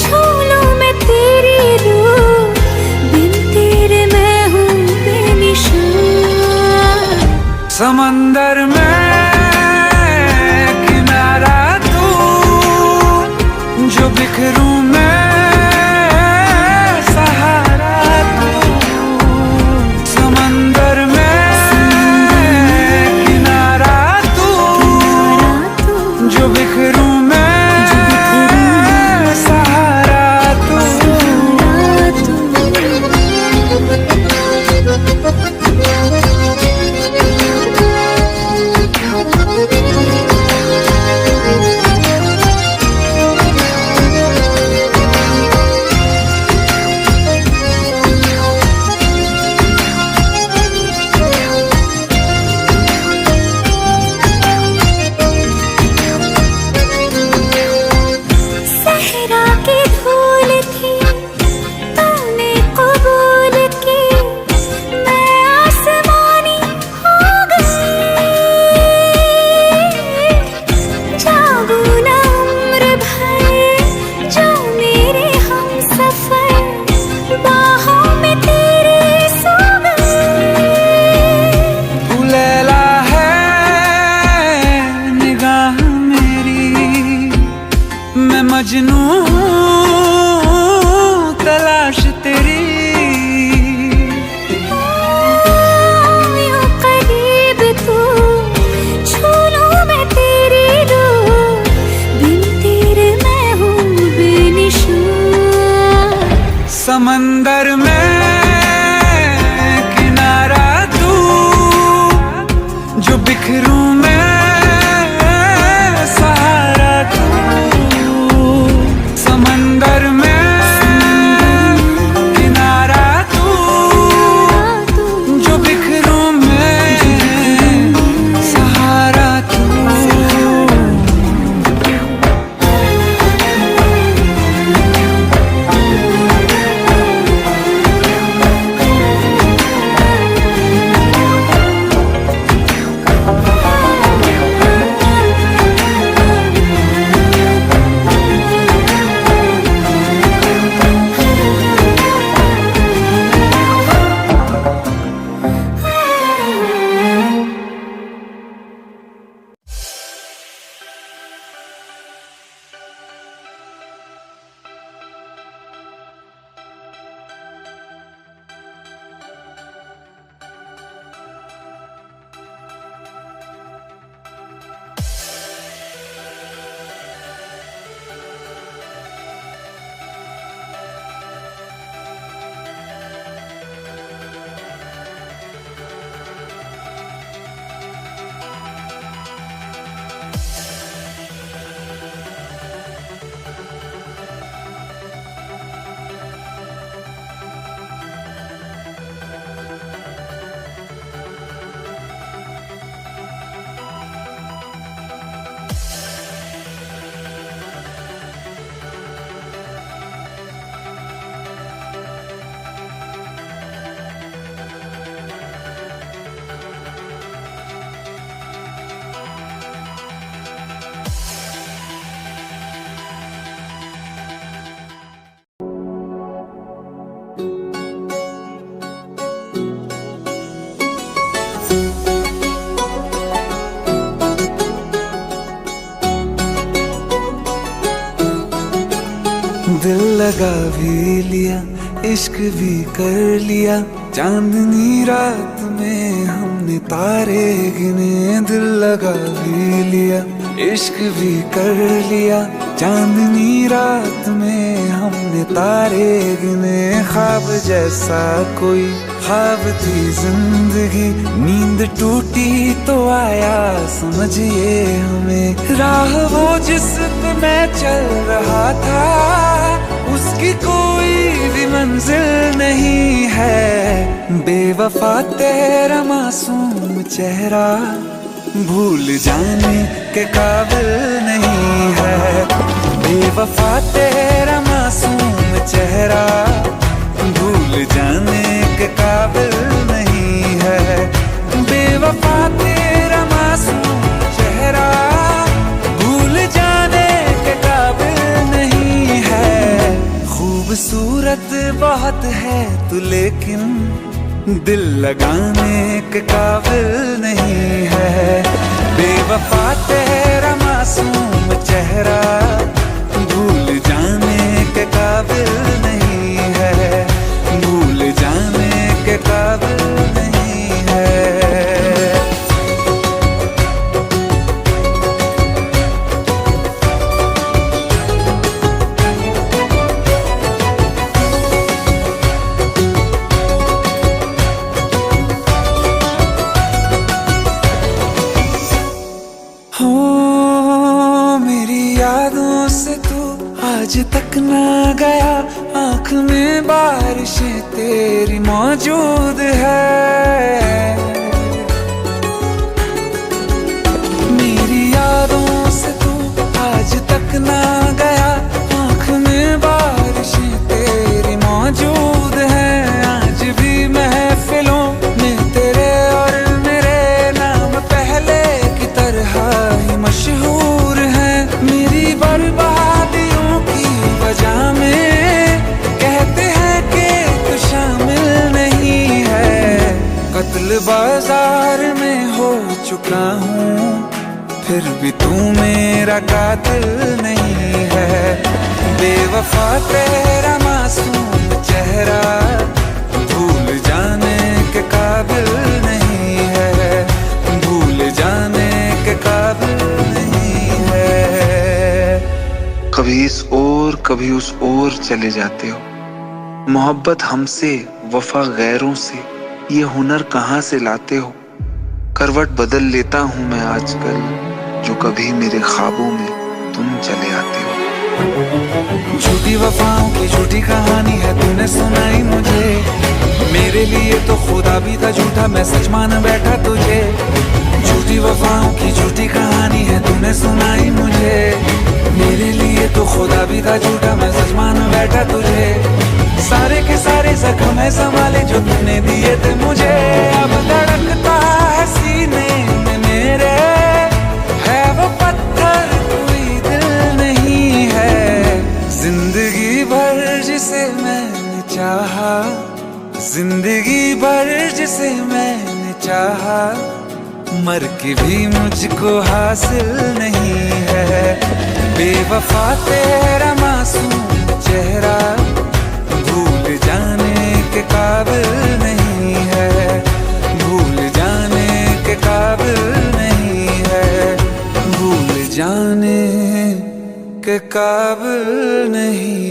S4: छू लूं मैं तेरी रूह, बिन तेरे मैं हूँ बेनिशान।
S1: समंदर में किनारा तू, जो बिखरूं मैं समंदर में किनारा तू, जो बिखरूं मैं सहारा तू। समंदर में किनारा तू, जो बिखरूं मैं सहारा तू। दिल लगा भी लिया, इश्क भी कर लिया, चांदनी रात में हमने तारे गिने। दिल लगा भी लिया, इश्क भी कर लिया, चांदनी रात में हमने तारे गिने। ख्वाब जैसा कोई ख्वाब थी जिंदगी, नींद टूटी तो आया समझिए हमें। राह वो जिस पे मैं चल रहा था, उसकी कोई भी मंजिल नहीं है। बेवफा तेरा मासूम चेहरा भूल जाने के काबिल नहीं है। बेवफा तेरा मासूम चेहरा भूल जाने के काबिल नहीं है। बेवफा तेरा मासूम चेहरा भूल जाने के काबिल नहीं है। खूबसूरत बहुत है तू लेकिन दिल लगाने के काबिल नहीं है। बेवफा तेरा मासूम चेहरा भूल जाने के काबिल नहीं है। भूल जाने के काबिल नहीं है। आज तक ना गया, आँख में बारिशें तेरी मौजूद है। मेरी यादों से तू आज तक ना गया, आँख में बारिशें तेरी मौजूद है। आज भी महफिलों में तेरे और मेरे नाम पहले की तरह ही मशहूर है। मेरी बर्बादियों की वजह में कहते हैं कि तू शामिल नहीं है। कत्ल बाजार में हो चुका हूँ, फिर भी तू मेरा कातिल नहीं है। बेवफा तेरा मासूम चेहरा भूल जाने के काबिल नहीं है। भूल जाने के काबिल नहीं है।
S9: कभी इस ओर कभी उस ओर चले जाते हो, मोहब्बत हमसे, वफा गैरों से, ये हुनर कहाँ से लाते हो? करवट बदल लेता हूँ मैं आजकल, जो कभी मेरे ख्वाबों में तुम चले आते हो।
S1: झूठी वफाओं की झूठी कहानी है तूने सुनाई मुझे, मेरे लिए तो खुदा भी था झूठा, मैं सच मान बैठा तुझे। झूठी वफाओं की झूठी कहानी है तूने सुनाई मुझे, मेरे लिए तो खुदा भी था झूठा, मैं सच मान बैठा तुझे। सारे के सारे जख्म है संभाले जो तूने दिए थे मुझे, अब धड़कता है सीने में मेरे, है वो पत्थर कोई दिल नहीं है। जिंदगी भर जिसे मैंने चाहा, जिंदगी भर जिसे मैंने चाहा, मर के भी मुझको हासिल नहीं है। बेवफा तेरा मासूम चेहरा भूल जाने के काबिल नहीं है, भूल जाने के काबिल नहीं है, भूल जाने के काबिल नहीं